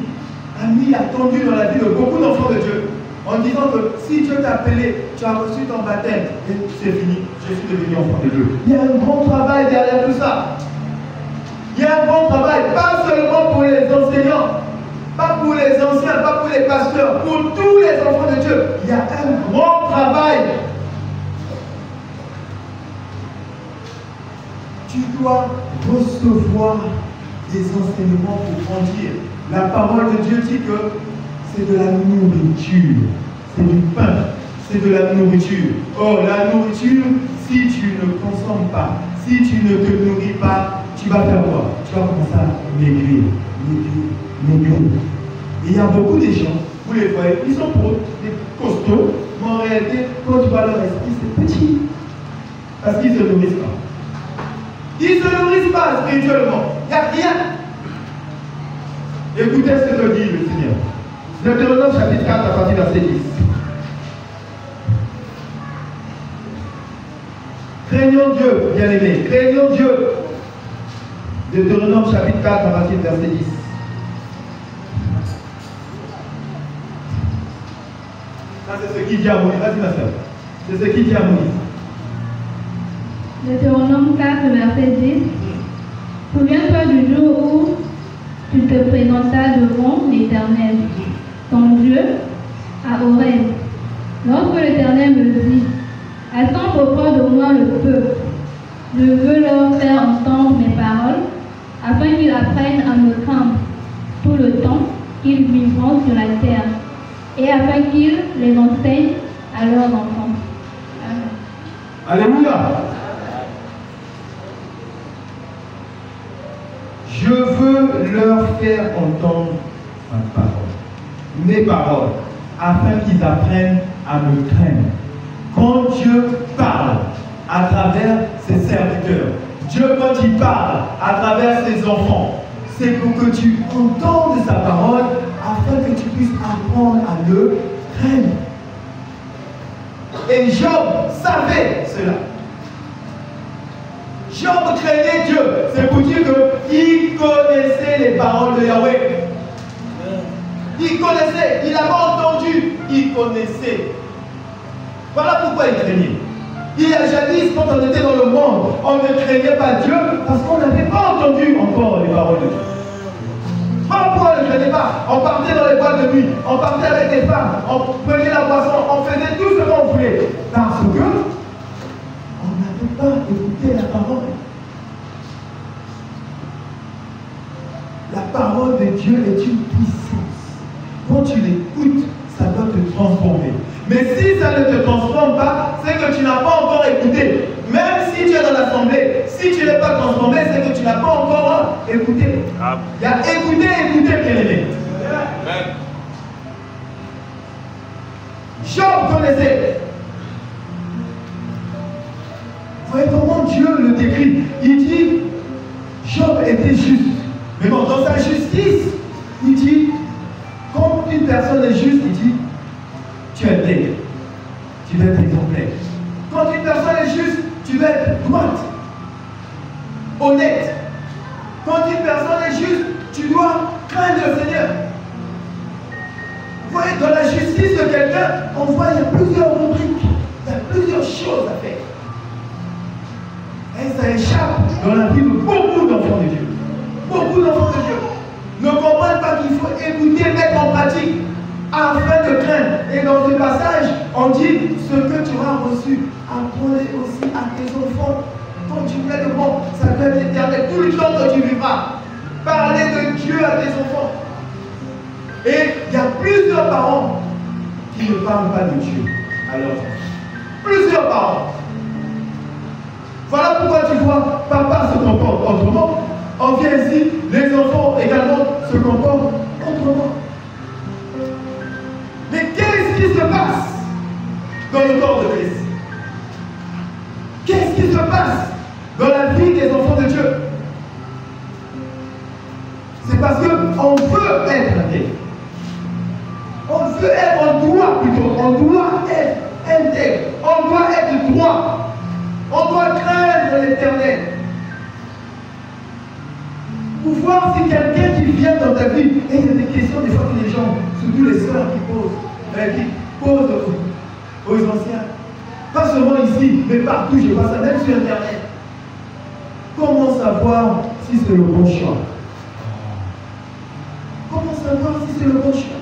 [SPEAKER 3] a mis, a tendu dans la vie de beaucoup d'enfants de Dieu. En disant que si Dieu t'a appelé, tu as reçu ton baptême, et c'est fini, je suis devenu enfant de Dieu. Il y a un grand travail derrière tout ça. Il y a un grand travail, pas seulement pour les enseignants, pas pour les anciens, pas pour les pasteurs, pour tous les enfants de Dieu. Il y a un grand travail. Tu dois recevoir
[SPEAKER 2] des enseignements pour grandir. La parole de Dieu dit que c'est de la nourriture, c'est du pain, c'est de la nourriture. Or, la nourriture, si tu ne consommes pas, si tu ne te nourris pas, tu vas faire quoi? Tu vas commencer à maigrir. Et il y a beaucoup de gens, vous les voyez, ils sont gros, des costauds, mais en réalité, quand tu vois leur esprit, c'est petit. Parce qu'ils ne se nourrissent pas. Ils ne se nourrissent pas spirituellement. Il n'y a rien. Écoutez ce que dit le Seigneur. Deutéronome chapitre 4 à partir du verset 10. Craignons Dieu, bien-aimés, craignons Dieu. Deutéronome chapitre 4 à partir du verset 10. Ça c'est ce qui dit à Moïse. Vas-y ma soeur. C'est ce qui dit à Moïse.
[SPEAKER 4] Deutéronome 4, verset 10. Souviens-toi du jour où tu te présentas devant l'Éternel, ton Dieu, à Horeb. Lorsque l'Éternel me dit, assemble auprès de moi le peuple, je veux leur faire entendre mes paroles, afin qu'ils apprennent à me craindre tout le temps qu'ils vivront sur la terre, et afin qu'ils les enseignent à leurs enfants. Amen.
[SPEAKER 2] Alléluia. Je veux leur faire entendre ma parole, mes paroles, afin qu'ils apprennent à me craindre. Quand Dieu parle à travers ses serviteurs, Dieu quand il parle à travers ses enfants, c'est pour que tu entendes sa parole afin que tu puisses apprendre à le craindre. Et Job savait cela. Job craignait Dieu. C'est pour dire qu'il connaissait les paroles de Yahweh. Il connaissait, il avait entendu, il connaissait. Voilà pourquoi il craignait. Il y a jadis, quand on était dans le monde, on ne craignait pas Dieu parce qu'on n'avait pas entendu encore les paroles de Dieu. Voilà pourquoi on ne craignait pas. On partait dans les boîtes de nuit, on partait avec des femmes, on prenait la boisson, on faisait tout ce qu'on voulait. Parce que on n'avait pas écouté la parole. La parole de Dieu est une puissance. Quand tu l'écoutes, ça doit te transformer. Mais si ça ne te transforme pas, c'est que tu n'as pas encore écouté. Même si tu es dans l'assemblée, si tu n'es pas transformé, c'est que tu n'as pas encore écouté. Il y a écouter, bien-aimé. Job connaissait. Vous voyez comment Dieu le décrit. Il dit, Job était juste. Mais bon, dans sa justice, il dit, quand une personne est juste, il dit, tu es intègre, tu vas être exemplaire. Quand une personne est juste, tu vas être droite, honnête. Quand une personne est juste, tu dois craindre le Seigneur. Vous voyez, dans la justice de quelqu'un, on voit il y a plusieurs rubriques, il y a plusieurs choses à faire. Et ça échappe dans la vie de beaucoup d'enfants de Dieu. Beaucoup d'enfants de Dieu ne comprennent pas qu'il faut écouter, mettre en pratique afin de craindre. Et dans ce passage, on dit ce que tu auras reçu, apprends-le aussi à tes enfants. Quand tu mets le monde, ça doit être éternel. Tout le temps que tu vivras, parler de Dieu à tes enfants. Et il y a plusieurs parents qui ne parlent pas de Dieu à leurs enfants. Plusieurs parents. Voilà pourquoi tu vois, papa se comporte autrement. On vient ici, les enfants également se comportent autrement. Mais qu'est-ce qui se passe dans le corps de Christ? Qu'est-ce qui se passe dans la vie des enfants de Dieu? C'est parce qu'on veut être intègre. On veut être en droit plutôt. On doit être intègre. On doit être droit. On doit craindre l'Éternel. Pour voir si quelqu'un qui vient dans ta vie, et il y a des questions des fois que les gens, surtout les sœurs qui posent aux anciens. Pas seulement ici, mais partout, je vois ça, même sur Internet. Comment savoir si c'est le bon choix? Comment savoir si c'est le bon choix?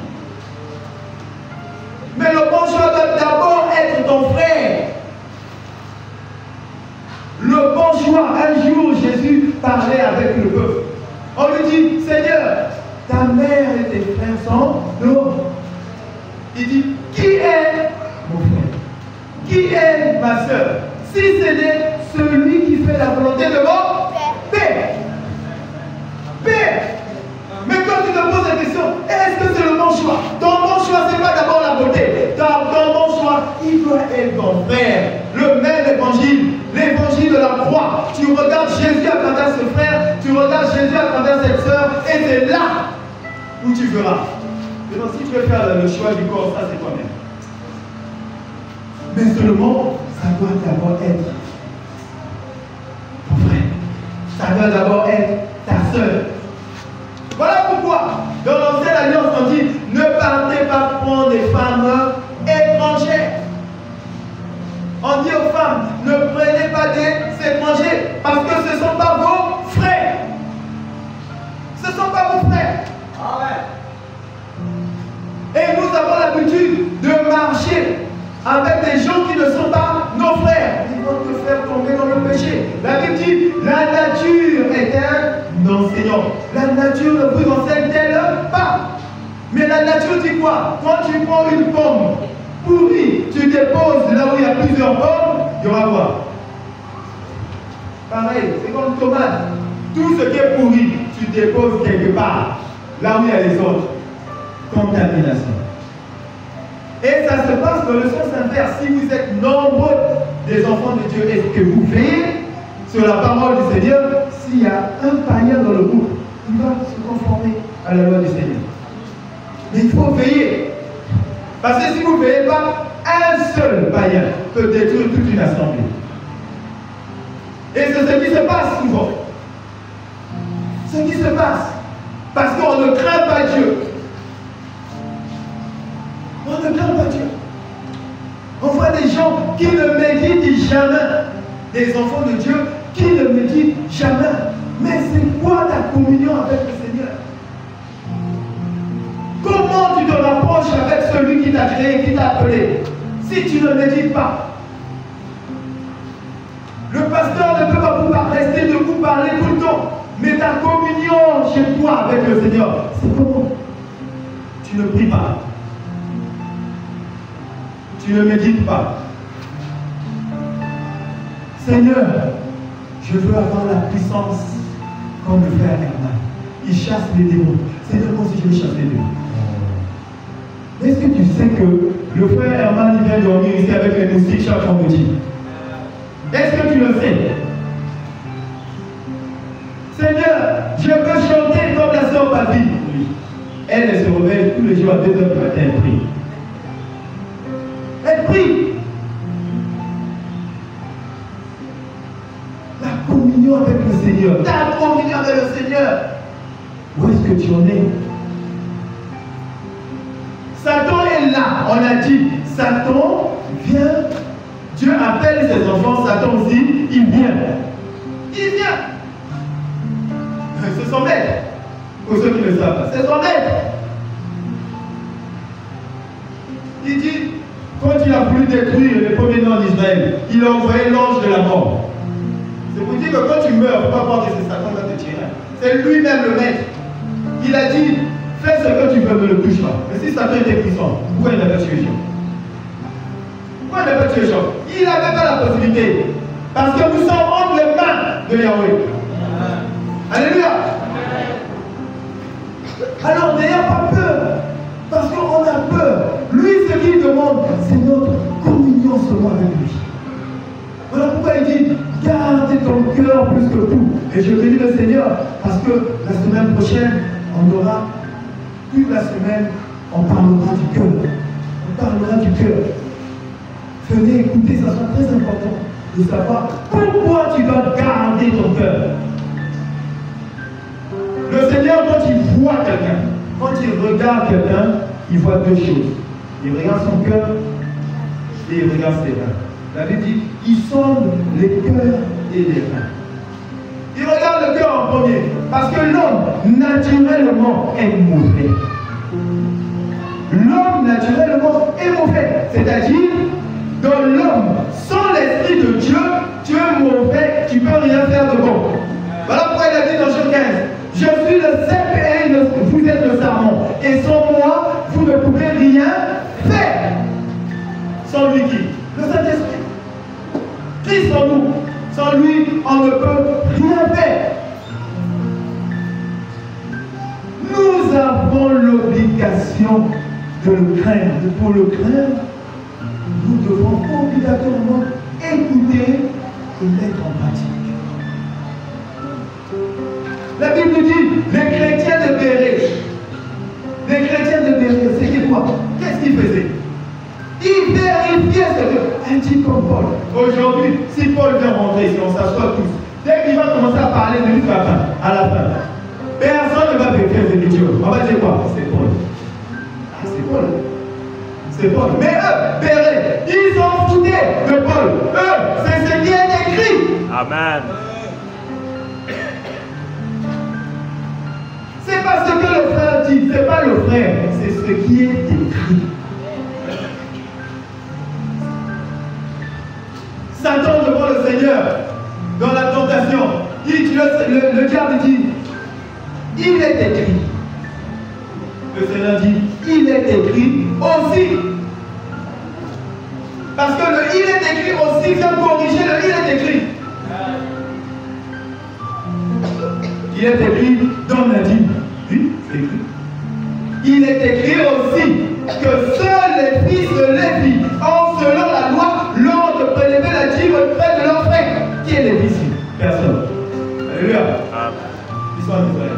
[SPEAKER 2] Mais le bon choix doit d'abord être ton frère. Le bon choix, un jour Jésus parlait avec le peuple. On lui dit, Seigneur, ta mère et tes frères sont dehors. Il dit, qui est mon frère? Qui est ma soeur? Si ce n'est celui qui fait la volonté de mon Père. Père. Mais quand tu te poses la question, est-ce que c'est le bon choix? Ton bon choix, ce n'est pas d'abord la beauté. Ton bon choix, il doit être ton frère. Le même évangile, l'évangile de la croix. Tu regardes Jésus à travers ce frère, tu regardes Jésus à travers cette soeur, et c'est là où tu verras. Maintenant, si tu veux faire le choix du corps, ça c'est toi-même. Mais seulement, ça doit d'abord être ton frère. Ça doit d'abord être ta soeur. Voilà pourquoi, dans l'Ancienne Alliance, on dit, ne partez pas prendre des femmes étrangères. On dit aux femmes, ne prenez pas des étrangers, parce que ce ne sont pas vos frères. Ce ne sont pas vos frères. Amen. Et nous avons l'habitude de marcher avec des gens qui ne sont pas nos frères. Ils vont te faire tomber dans le péché. La Bible dit, la nature est un enseignant. La nature ne vous enseigne-t-elle pas? Mais la nature dit quoi? Quand tu prends une pomme pourrie, tu déposes là où il y a plusieurs pommes, il y aura quoi? Pareil, c'est comme tomate. Tout ce qui est pourri, tu déposes quelque part, là où il y a les autres. Contamination. Et ça se passe dans le sens inverse. Si vous êtes nombreux des enfants de Dieu et que vous veillez sur la parole du Seigneur, s'il y a un païen dans le groupe, il va se conformer à la loi du Seigneur. Mais il faut veiller. Parce que si vous ne veillez pas, un seul païen peut détruire toute une assemblée. Et c'est ce qui se passe souvent. Ce qui se passe. Parce qu'on ne craint pas Dieu. On ne craint pas Dieu. On voit des gens qui ne méditent jamais. Des enfants de Dieu qui ne méditent jamais. Mais c'est quoi ta communion avec le Seigneur? Comment tu te rapproches avec celui qui t'a créé, qui t'a appelé, si tu ne médites pas? Le pasteur ne peut pas pouvoir rester debout, parler tout le temps. Mais ta communion chez toi avec le Seigneur, c'est comment? Tu ne pries pas. Tu ne médites pas. Seigneur, je veux avoir la puissance comme le frère Herman. Il chasse les démons. Seigneur, moi aussi je veux chasser les démons. Est-ce que tu sais que le frère Herman il vient dormir ici avec les moustiques chaque vendredi? Est-ce que tu le sais? Seigneur, je veux chanter comme la sœur Papi. Elle se réveille tous les jours à 2h du matin, elle prie. Elle prie. La communion avec le Seigneur. Ta communion avec le Seigneur. Où est-ce que tu en es? Satan est là. On a dit, Satan vient. Dieu appelle ses enfants. Satan aussi, il vient. Il vient. C'est son maître. Pour ceux qui ne le savent pas, c'est son maître. Il dit, quand il a voulu détruire les premiers-nés en Israël, il a envoyé l'ange de la mort. C'est pour dire que quand tu meurs, il ne faut pas croire que c'est Satan qui va te tirer. C'est lui-même le maître. Il a dit, fais ce que tu veux, ne le touche pas. Mais si Satan était puissant, pourquoi il n'a pas tué Job? Pourquoi il n'a pas tué Job? Il n'avait pas la possibilité. Parce que nous sommes entre les mains de Yahweh. Alléluia. Alors n'ayons pas peur. Parce qu'on a peur. Lui, ce qu'il demande, c'est notre communion seulement avec lui. Voilà pourquoi il dit, gardez ton cœur plus que tout. Et je bénis le Seigneur, parce que la semaine prochaine, on aura, toute la semaine, on parlera du cœur. On parlera du cœur. Venez écouter, ça sera très important de savoir pourquoi tu dois garder ton cœur. Le Seigneur, quand il voit quelqu'un, quand il regarde quelqu'un, il voit deux choses. Il regarde son cœur et il regarde ses reins. La Bible dit, il sonde les cœurs et les reins. Il regarde le cœur en premier, parce que l'homme, naturellement, est mauvais. L'homme, naturellement, est mauvais. C'est-à-dire, dans l'homme, sans l'Esprit de Dieu, tu es mauvais, tu ne peux rien faire de bon. Voilà pourquoi il a dit dans Jean 15, je suis et sans moi, vous ne pouvez rien faire. Sans lui qui? Le Saint-Esprit. Christ en nous. Sans lui, on ne peut rien faire. Nous avons l'obligation de le craindre. Pour le craindre, nous devons obligatoirement écouter et mettre en pratique. La Bible dit, les chrétiens de Bérée, c'était quoi? Qu'est-ce qu'ils faisaient? Ils vérifiaient ce que, un petit comme Paul. Aujourd'hui, si Paul vient rentrer ici, on s'assoit tous. Dès qu'il va commencer à parler de lui à la fin, personne ne va vérifier ces vidéos. On va dire quoi? C'est Paul. Ah, c'est Paul. C'est Paul. Mais eux, Bérée, ils s'en foutaient de Paul. Eux, c'est ce qui est écrit.
[SPEAKER 5] Amen.
[SPEAKER 2] C'est pas ce que le frère dit, c'est pas le frère, c'est ce qui est écrit. Satan devant le Seigneur, dans la tentation, le diable dit, il est écrit. Le Seigneur dit, il est écrit aussi. Parce que le il est écrit aussi vient corriger le il est écrit. Il est écrit dans la Bible. Oui, c'est écrit. Il est écrit aussi que seuls les fils de Lévi ont, selon la loi, l'ordre de prélever la dîme près de leur frère. Qui est Lévi ici? Personne. Alléluia. Ils sont en Israël.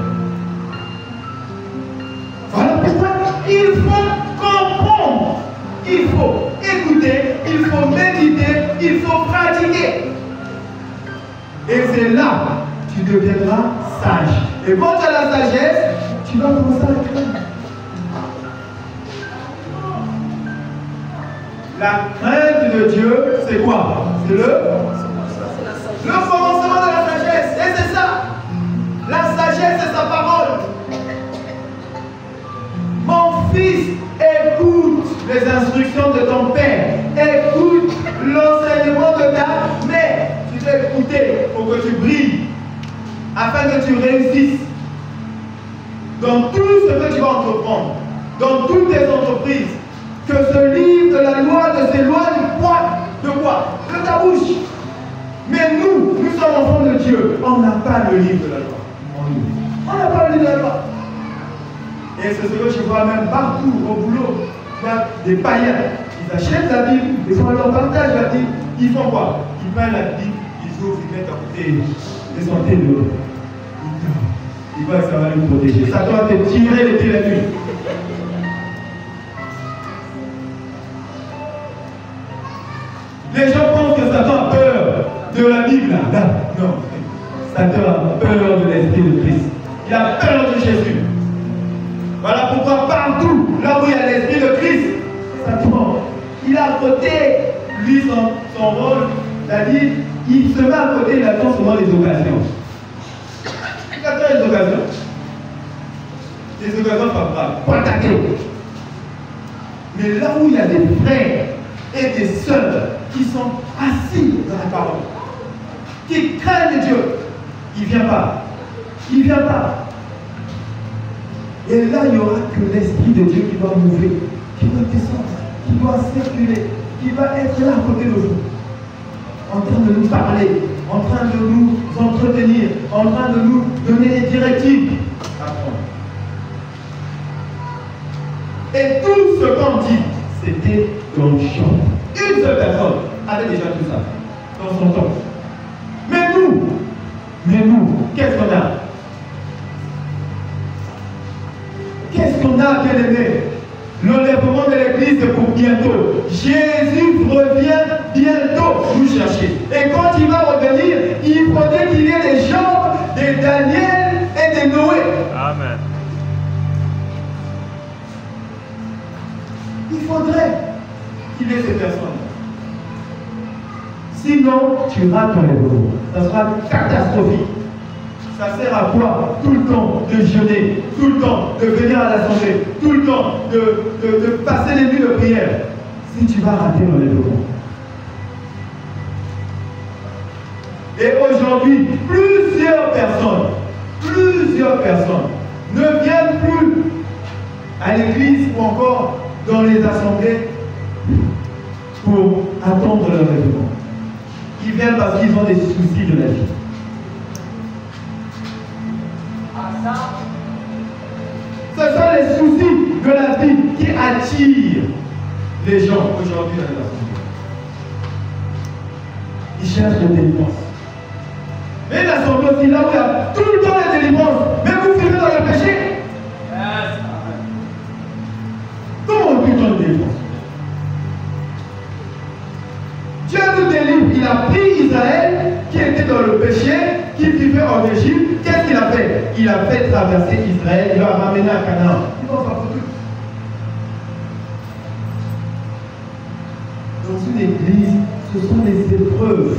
[SPEAKER 2] Voilà pourquoi il faut comprendre, il faut écouter, il faut méditer, il faut pratiquer. Et c'est là que tu deviendras sage. Et quand tu as la sagesse, tu vas commencer à craindre. La crainte de Dieu, c'est quoi? C'est le commencement de la sagesse. Et c'est ça. La sagesse, c'est sa parole. Mon fils, écoute les instructions de ton père. Écoute l'enseignement de ta mère. Tu dois écouter pour que tu brilles, afin que tu réussisses dans tout ce que tu vas entreprendre, dans toutes tes entreprises. Que ce livre de la loi ne s'éloigne point de quoi? De ta bouche. Mais nous sommes enfants de Dieu. On n'a pas le livre de la loi. On n'a pas le livre de la loi. Et c'est ce que je vois même partout au boulot. Tu vois, des païens, ils achètent la Bible, ils font leur partage la Bible. Ils font quoi? Ils prennent la Bible, ils ouvrent, ils mettent à côté, ils sont de l'eau. Ils voient que ça va les protéger. Ça doit te tirer les pieds la nuit. Les gens pensent que Satan a peur de la Bible. Là. Non. Satan a peur de l'Esprit de Christ. Il a peur de Jésus. Voilà pourquoi partout, là où il y a l'Esprit de Christ, Satan, il a à côté, lui, son rôle, c'est-à-dire, il se met à côté, il attend souvent les occasions. Il attend les occasions. Les occasions favorables, pour attaquer. Mais là où il y a des frères et des sœurs qui sont assis dans la parole, qui craignent Dieu, il ne vient pas. Il ne vient pas. Et là, il n'y aura que l'Esprit de Dieu qui va mouver, qui va descendre, qui va circuler, qui va être là à côté de vous, en train de nous parler, en train de nous entretenir, en train de nous donner des directives. Et tout ce qu'on dit, c'était dans le champ. Une seule personne avait déjà tout ça dans son temps. Mais nous, qu'est-ce qu'on a? Qu'est-ce qu'on a, bien aimé? L'enlèvement de l'église est pour bientôt. Jésus revient bientôt nous chercher. Et quand il va revenir, il faudrait qu'il y ait les jambes de Daniel et de Noé.
[SPEAKER 5] Amen.
[SPEAKER 2] Il faudrait qu'il y ait ces personnes. Sinon, tu rates ton événement. Ça sera catastrophique. Ça sert à quoi? Tout le temps de jeûner, tout le temps de venir à l'assemblée, tout le temps de passer les nuits de prière. Si tu vas rater l'enlèvement. Et aujourd'hui, plusieurs personnes ne viennent plus
[SPEAKER 3] à l'église ou encore dans les assemblées pour attendre leur événement. Ils viennent parce qu'ils ont des soucis de la vie. Ce sont les soucis de la vie qui attirent les gens aujourd'hui dans les assemblées. Ils cherchent de délivrance. Mais l'assemblée aussi, là où il y a tout le temps la délivrance, mais vous vivez dans le péché. Comment on peut dans la délivrance? Dieu nous délivre. Il a pris Israël qui était dans le péché, qui vivait en Égypte. Qu'est-ce qu'il a fait? Il a fait traverser Israël, il l'a ramené à Canaan. Il va faire tout. Dans une église, ce sont des épreuves.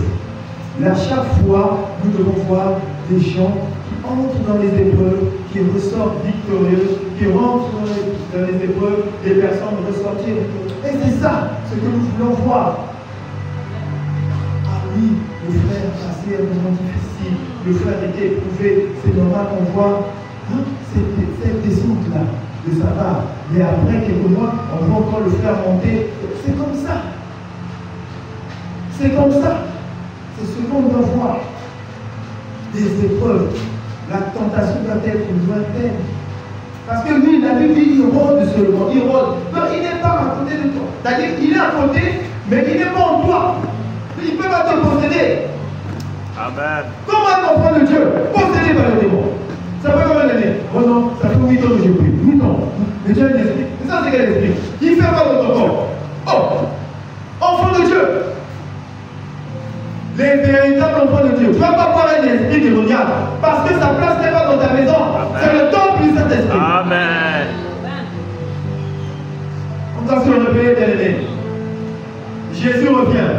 [SPEAKER 3] Là, chaque fois, nous devons voir des gens qui entrent dans les épreuves, qui ressortent victorieux, qui rentrent dans les épreuves, des personnes ressortir victorieuses. Et c'est ça ce que nous voulons voir. Ah oui, le frère a passé un moment difficile, le frère était éprouvé, c'est normal qu'on voit cette descente-là de sa part. Mais après quelques mois, on voit encore le frère monter. C'est comme ça. C'est comme ça. C'est ce qu'on doit voir. Des épreuves. La tentation doit être lointaine. Parce que lui, la Bible dit, il rôde seulement. Il rôde. Non, il n'est pas à côté de toi. C'est-à-dire qu'il est à côté, mais il n'est pas en toi. Il ne peut pas te posséder.
[SPEAKER 1] Amen.
[SPEAKER 3] Comment un enfant de Dieu possédé par le démon? Ça fait combien d'années? Oh non, ça fait 8 ans que j'ai pris. 8 ans. Mais Dieu est l'esprit. Et ça, c'est quel esprit? Il fait pas dans ton corps. Oh, enfant de Dieu. Les véritables enfants de Dieu. Tu ne vas pas voir un esprit démoniaque parce que sa place n'est pas dans ta maison. C'est le temple du Saint-Esprit.
[SPEAKER 1] Amen.
[SPEAKER 3] On doit se réveiller, bien-aimé. Jésus revient.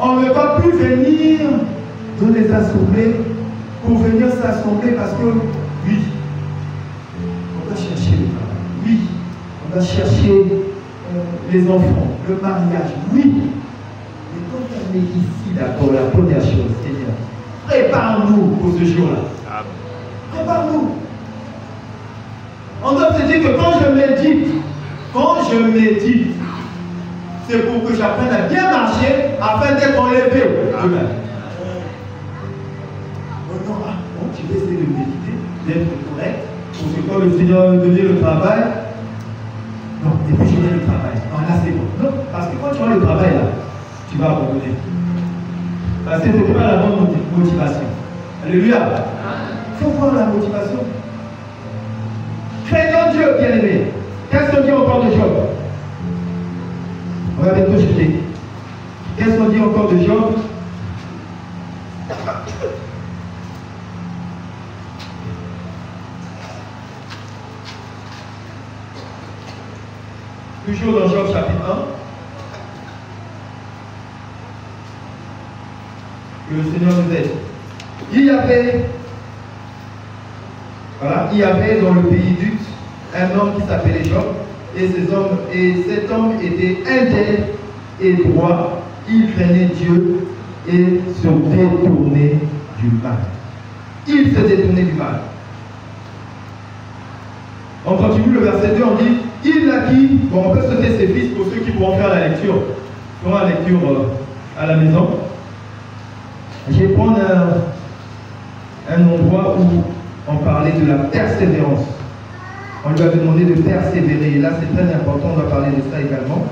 [SPEAKER 3] On ne va plus venir dans les assemblées pour venir s'assembler parce que, oui, on va chercher le travail. Oui, on va chercher les enfants, le mariage. Oui. Mais quand on est ici, d'accord, la première chose, Seigneur, prépare-nous pour ce jour-là. Prépare-nous. On doit se dire que quand je médite, c'est pour que j'apprenne à bien marcher afin d'être enlevé demain. Non, tu vais essayer de méditer, d'être correct, pour que quand le Seigneur me donne le travail, non, et puis je viens le travail. Non, là c'est bon. Non, parce que quand tu as le travail là, tu vas abandonner. Parce que ce n'est pas la bonne motivation. Alléluia. Il faut voir la motivation. Craignons Dieu, bien-aimé. Qu'est-ce qu'on dit encore de Job? On va bientôt chuter. Qu'est-ce qu'on dit encore de Job? Toujours dans Job chapitre 1. Que le Seigneur nous aide. Il y avait dans le pays d'Ut un homme qui s'appelait Job, et cet homme était intègre et droit. Il craignait Dieu et se détournait du mal. Il se détournait du mal. On continue le verset 2, on dit, il naquit, bon, on peut sauter ses fils pour ceux qui pourront faire la lecture. On fera la lecture à la maison. Je vais prendre un endroit où on parlait de la persévérance. On lui avait demandé de persévérer. Et là, c'est très important, on va parler de ça également.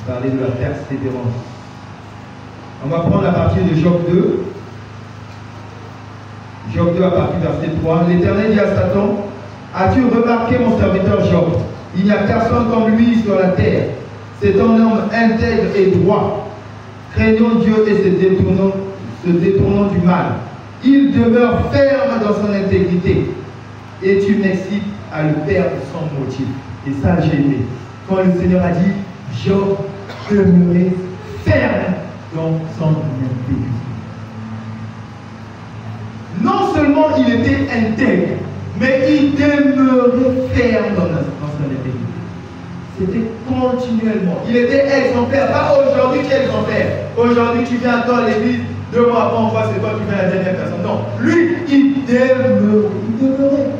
[SPEAKER 3] Parler de la persévérance. On va prendre la partie de Job 2. Job 2 à partir du verset 3. L'Éternel dit à Satan, as-tu remarqué mon serviteur Job? Il n'y a personne comme lui sur la terre. C'est un homme intègre et droit, craignant Dieu et se détournant du mal. Il demeure ferme dans son intégrité. Et tu m'excites à le perdre sans motif. Et ça, j'ai aimé. Quand le Seigneur a dit, Job demeurait ferme dans son intégrité. Non seulement il était intègre, mais il demeurait ferme dans son intégrité. C'était continuellement. Il était exemplaire. Pas aujourd'hui tu es exemplaire. Aujourd'hui tu viens dans l'église,
[SPEAKER 2] 2 mois après, on voit c'est toi qui fais la dernière personne. Non, lui, il demeurait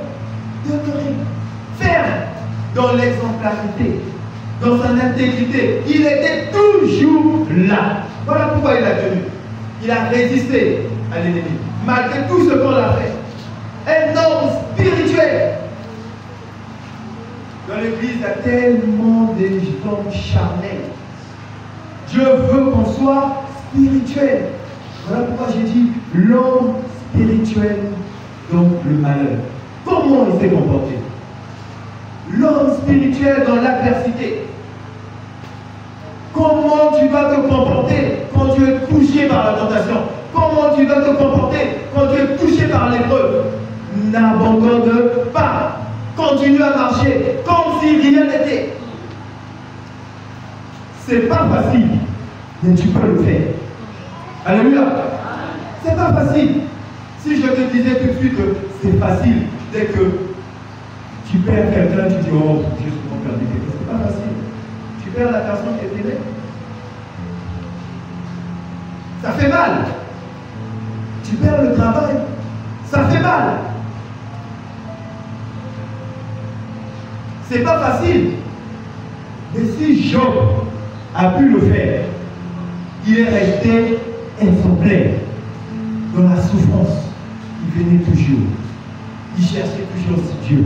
[SPEAKER 2] ferme dans l'exemplarité, dans son intégrité. Il était toujours là. Voilà pourquoi il a tenu. Il a résisté à l'ennemi, malgré tout ce qu'on a fait. Un homme spirituel. Dans l'église, il y a tellement de gens charnels. Dieu veut qu'on soit spirituel. Voilà pourquoi j'ai dit l'homme spirituel, donc le malheur. Comment il s'est comporté? L'homme spirituel dans l'adversité. Comment tu vas te comporter quand tu es touché par la tentation? Comment tu vas te comporter quand tu es touché par l'épreuve? N'abandonne pas. Continue à marcher comme si rien n'était. C'est pas facile, mais tu peux le faire. Alléluia. C'est pas facile. Si je te disais tout de suite que c'est facile, dès que tu perds quelqu'un, tu dis oh, j'ai souvent perdu quelqu'un. C'est pas facile. Tu perds la personne qui est aimée. Ça fait mal. Tu perds le travail. Ça fait mal. C'est pas facile. Mais si Job a pu le faire, il est resté exemplaire dans la souffrance. Il venait toujours. Il cherchait toujours Dieu.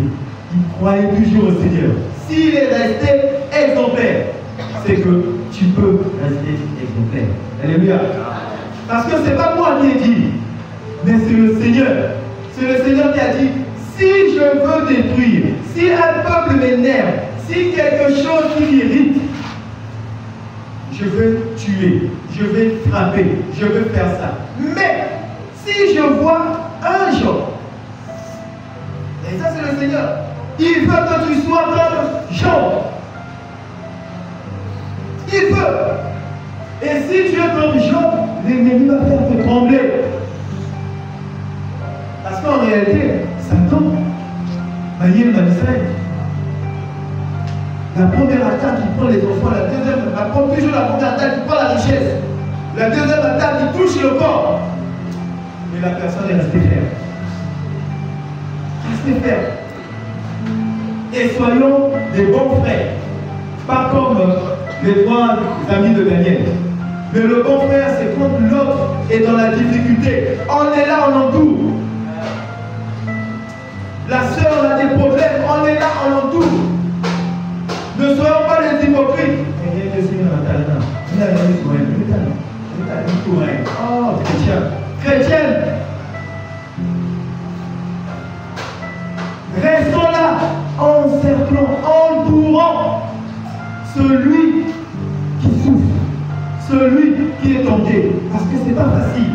[SPEAKER 2] Il croyait toujours au Seigneur. S'il est resté exemplaire, c'est que tu peux rester exemplaire. Alléluia. Parce que ce n'est pas moi qui ai dit, mais c'est le Seigneur. C'est le Seigneur qui a dit, si je veux détruire, si un peuple m'énerve, si quelque chose qui m'irrite, je vais tuer, je vais frapper, je vais faire ça. Mais si je vois un jour, et ça c'est le Seigneur, il veut que tu sois comme Job. Il veut. Et si tu es comme Job, l'ennemi va faire te trembler. Parce qu'en réalité, Satan, Maïel Manisraël, la première attaque qui prend les enfants, la deuxième, toujours la première attaque qui prend la richesse, la deuxième attaque qui touche le corps. Mais la personne est restée ferme. Restez ferme. Et soyons des bons frères. Pas comme les 3 amis de Daniel. Mais le bon frère, c'est quand l'autre est dans la difficulté. On est là, on entoure. La sœur a des problèmes, on est là, on entoure. Ne soyons pas les hypocrites. Oh, chrétien. Chrétienne. Restons là, encerclant, entourant celui qui souffre, celui qui est tenté. Parce que c'est pas facile.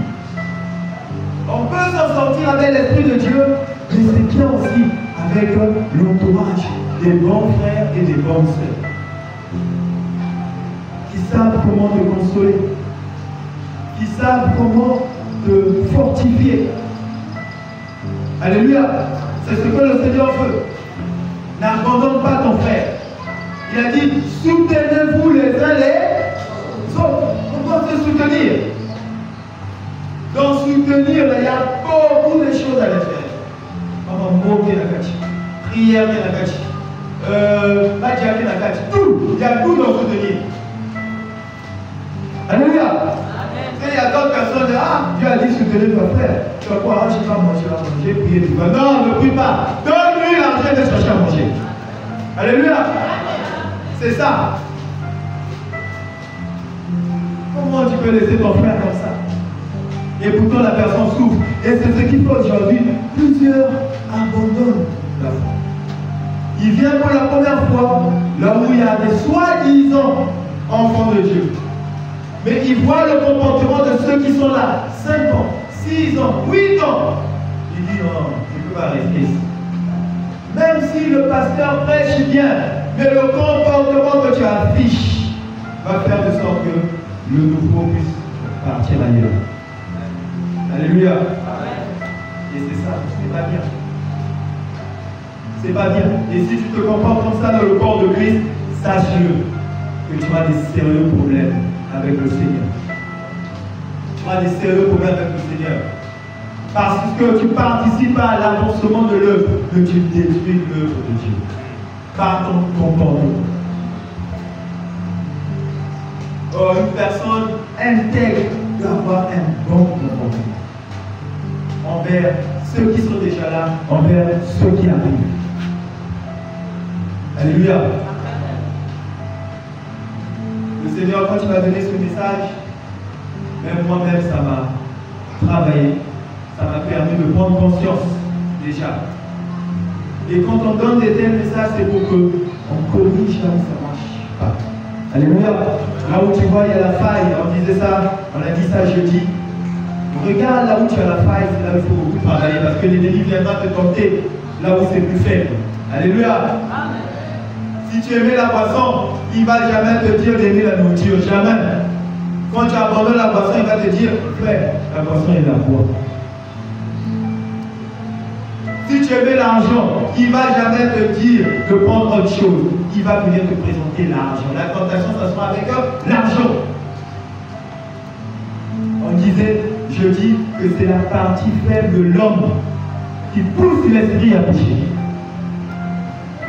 [SPEAKER 2] On peut s'en sortir avec l'Esprit de Dieu, mais c'est bien aussi avec l'entourage des bons frères et des bonnes sœurs qui savent comment te consoler, qui savent comment te fortifier. Alléluia. C'est ce que le Seigneur veut. N'abandonne pas ton frère. Il a dit, soutenez-vous les uns les autres. On doit se soutenir. Dans soutenir, il y a beaucoup de choses à les faire. On va moquer la gâchis. Prière et la gâchis. Madia et la gâchis. Tout. Il y a tout dans soutenir. Alléluia. Il y a d'autres personnes, Dieu a dit soutenir ton frère. Tu vas quoi? Je ne vais pas manger, prier. Tu vas, non, ne prie pas. Donne-lui l'argent de chercher à manger. Alléluia. C'est ça. Comment tu peux laisser ton frère comme ça? Et pourtant la personne souffre. Et c'est ce qu'il faut aujourd'hui. Plusieurs abandonnent la foi. Il vient pour la première fois là où il y a des soi-disant enfants de Dieu. Mais il voit le comportement de ceux qui sont là, 5 ans, 6 ans, 8 ans. Il dit non, je ne peux pas rester ici. Même si le pasteur prêche bien, mais le comportement que tu affiches va faire de sorte que le nouveau puisse partir ailleurs. Alléluia. Et c'est ça, c'est pas bien. C'est pas bien. Et si tu te comportes comme ça dans le corps de Christ, sache-le que tu as des sérieux problèmes avec le Seigneur. tu auras des sérieux problèmes avec le Seigneur. Parce que tu ne participes pas à l'avancement de l'œuvre, que tu détruis l'œuvre de Dieu. Par ton comportement. Or, une personne intègre doit avoir un bon comportement envers ceux qui sont déjà là, envers ceux qui arrivent. Alléluia. Le Seigneur, quand il m'a donné ce message, même moi-même, ça m'a travaillé, ça m'a permis de prendre conscience déjà. Et quand on donne des tels messages, c'est pour qu'on corrige là où ça ne marche pas. Alléluia. Là où tu vois, il y a la faille. On disait ça, on a dit ça jeudi. Regarde là où tu as la faille, c'est là où il faut beaucoup travailler. Parce que l'ennemi viendra te tenter là où c'est plus faible. Alléluia. Amen. Si tu aimais la boisson, il ne va jamais te dire d'aimer la nourriture. Jamais. Quand tu abandonnes la boisson, il va te dire, frère, la boisson est la boîte. Si tu aimais l'argent, il ne va jamais te dire de prendre autre chose. Il va venir te présenter l'argent. La tentation, ça sera avec l'argent. On disait, je dis que c'est la partie faible de l'homme qui pousse l'esprit à pécher.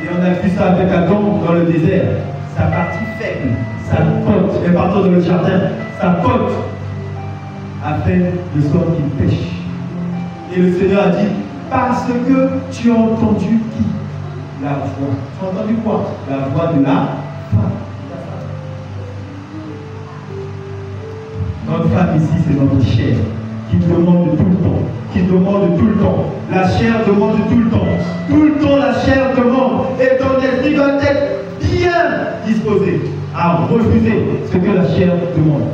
[SPEAKER 2] Et on a vu ça avec Adam dans le désert. Sa partie faible, sa côte, et partant dans le jardin, sa côte a fait de sorte qu'il pêche. Et le Seigneur a dit, parce que tu as entendu qui? La voix. Tu as entendu quoi? La voix de la femme. Notre femme ici, c'est notre chair qui demande tout le temps. Qui demande tout le temps. La chair demande tout le temps. Tout le temps, la chair demande. Et ton esprit doit être bien disposé à refuser ce que la chair demande.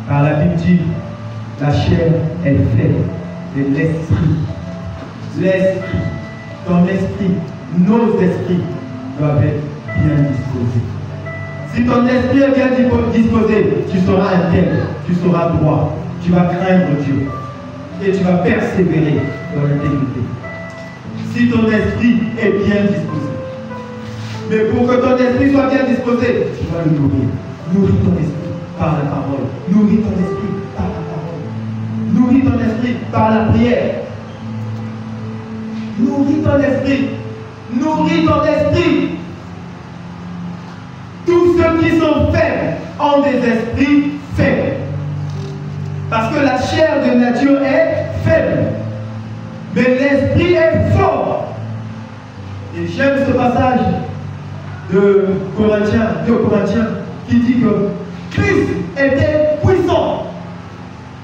[SPEAKER 2] Car la Bible dit, la chair est faite de l'esprit. L'esprit, ton esprit, nos esprits doivent être bien disposés. Si ton esprit est bien disposé, tu seras intègre, tu seras droit, tu vas craindre Dieu et tu vas persévérer dans l'intégrité. Si ton esprit est bien disposé. Mais pour que ton esprit soit bien disposé, tu vas le nourrir. Nourris ton esprit par la parole. Nourris ton esprit par la parole. Nourris ton esprit par la prière. Nourris ton esprit. Nourris ton esprit. Tous ceux qui sont faibles ont des esprits faibles. Parce que la chair de nature est faible. Mais l'esprit est fort. Et j'aime ce passage de Corinthiens, qui dit que Christ était puissant.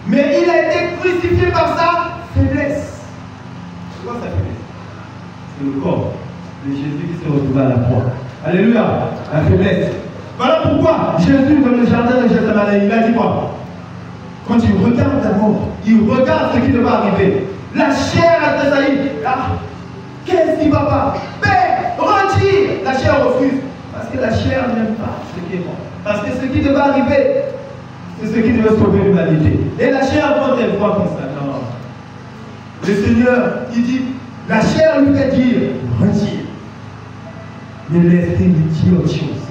[SPEAKER 2] Mais il a été crucifié par sa faiblesse. C'est quoi sa faiblesse? C'est le corps de Jésus qui se retrouve à la croix. Alléluia, la faiblesse. Voilà pourquoi Jésus, dans le jardin de Gethsémani, il a dit quoi? Quand il regarde la mort, il regarde ce qui va arriver. La chair a tressailli. Ah, qu'est-ce qui ne va pas? Père, retire. La chair refuse. Parce que la chair n'aime pas ce qui est mort. Parce que ce qui devait arriver, c'est ce qui devait sauver l'humanité. Et la chair, quand elle voit comme ça, non. Le Seigneur, il dit, la chair lui fait dire, retire. Mais l'esprit lui dit autre chose.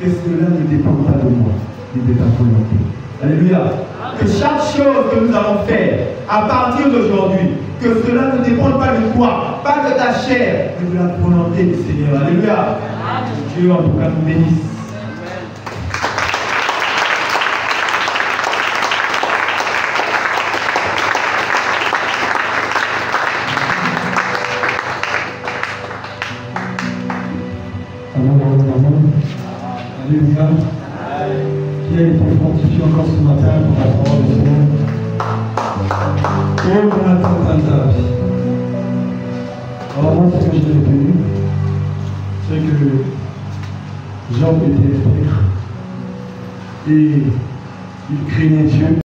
[SPEAKER 2] Que cela ne dépend pas de moi, mais de ta volonté. Alléluia. Que chaque chose que nous allons faire à partir d'aujourd'hui, que cela ne dépende pas de toi, pas de ta chair, mais de la volonté du Seigneur. Alléluia. Dieu en tout cas nous bénisse.
[SPEAKER 5] Alléluia. Qui a été fortifié encore ce matin pour la parole du Seigneur. Oh, Jonathan. Alors moi, ce que j'ai retenu, c'est que Job était frère et il craignait Dieu.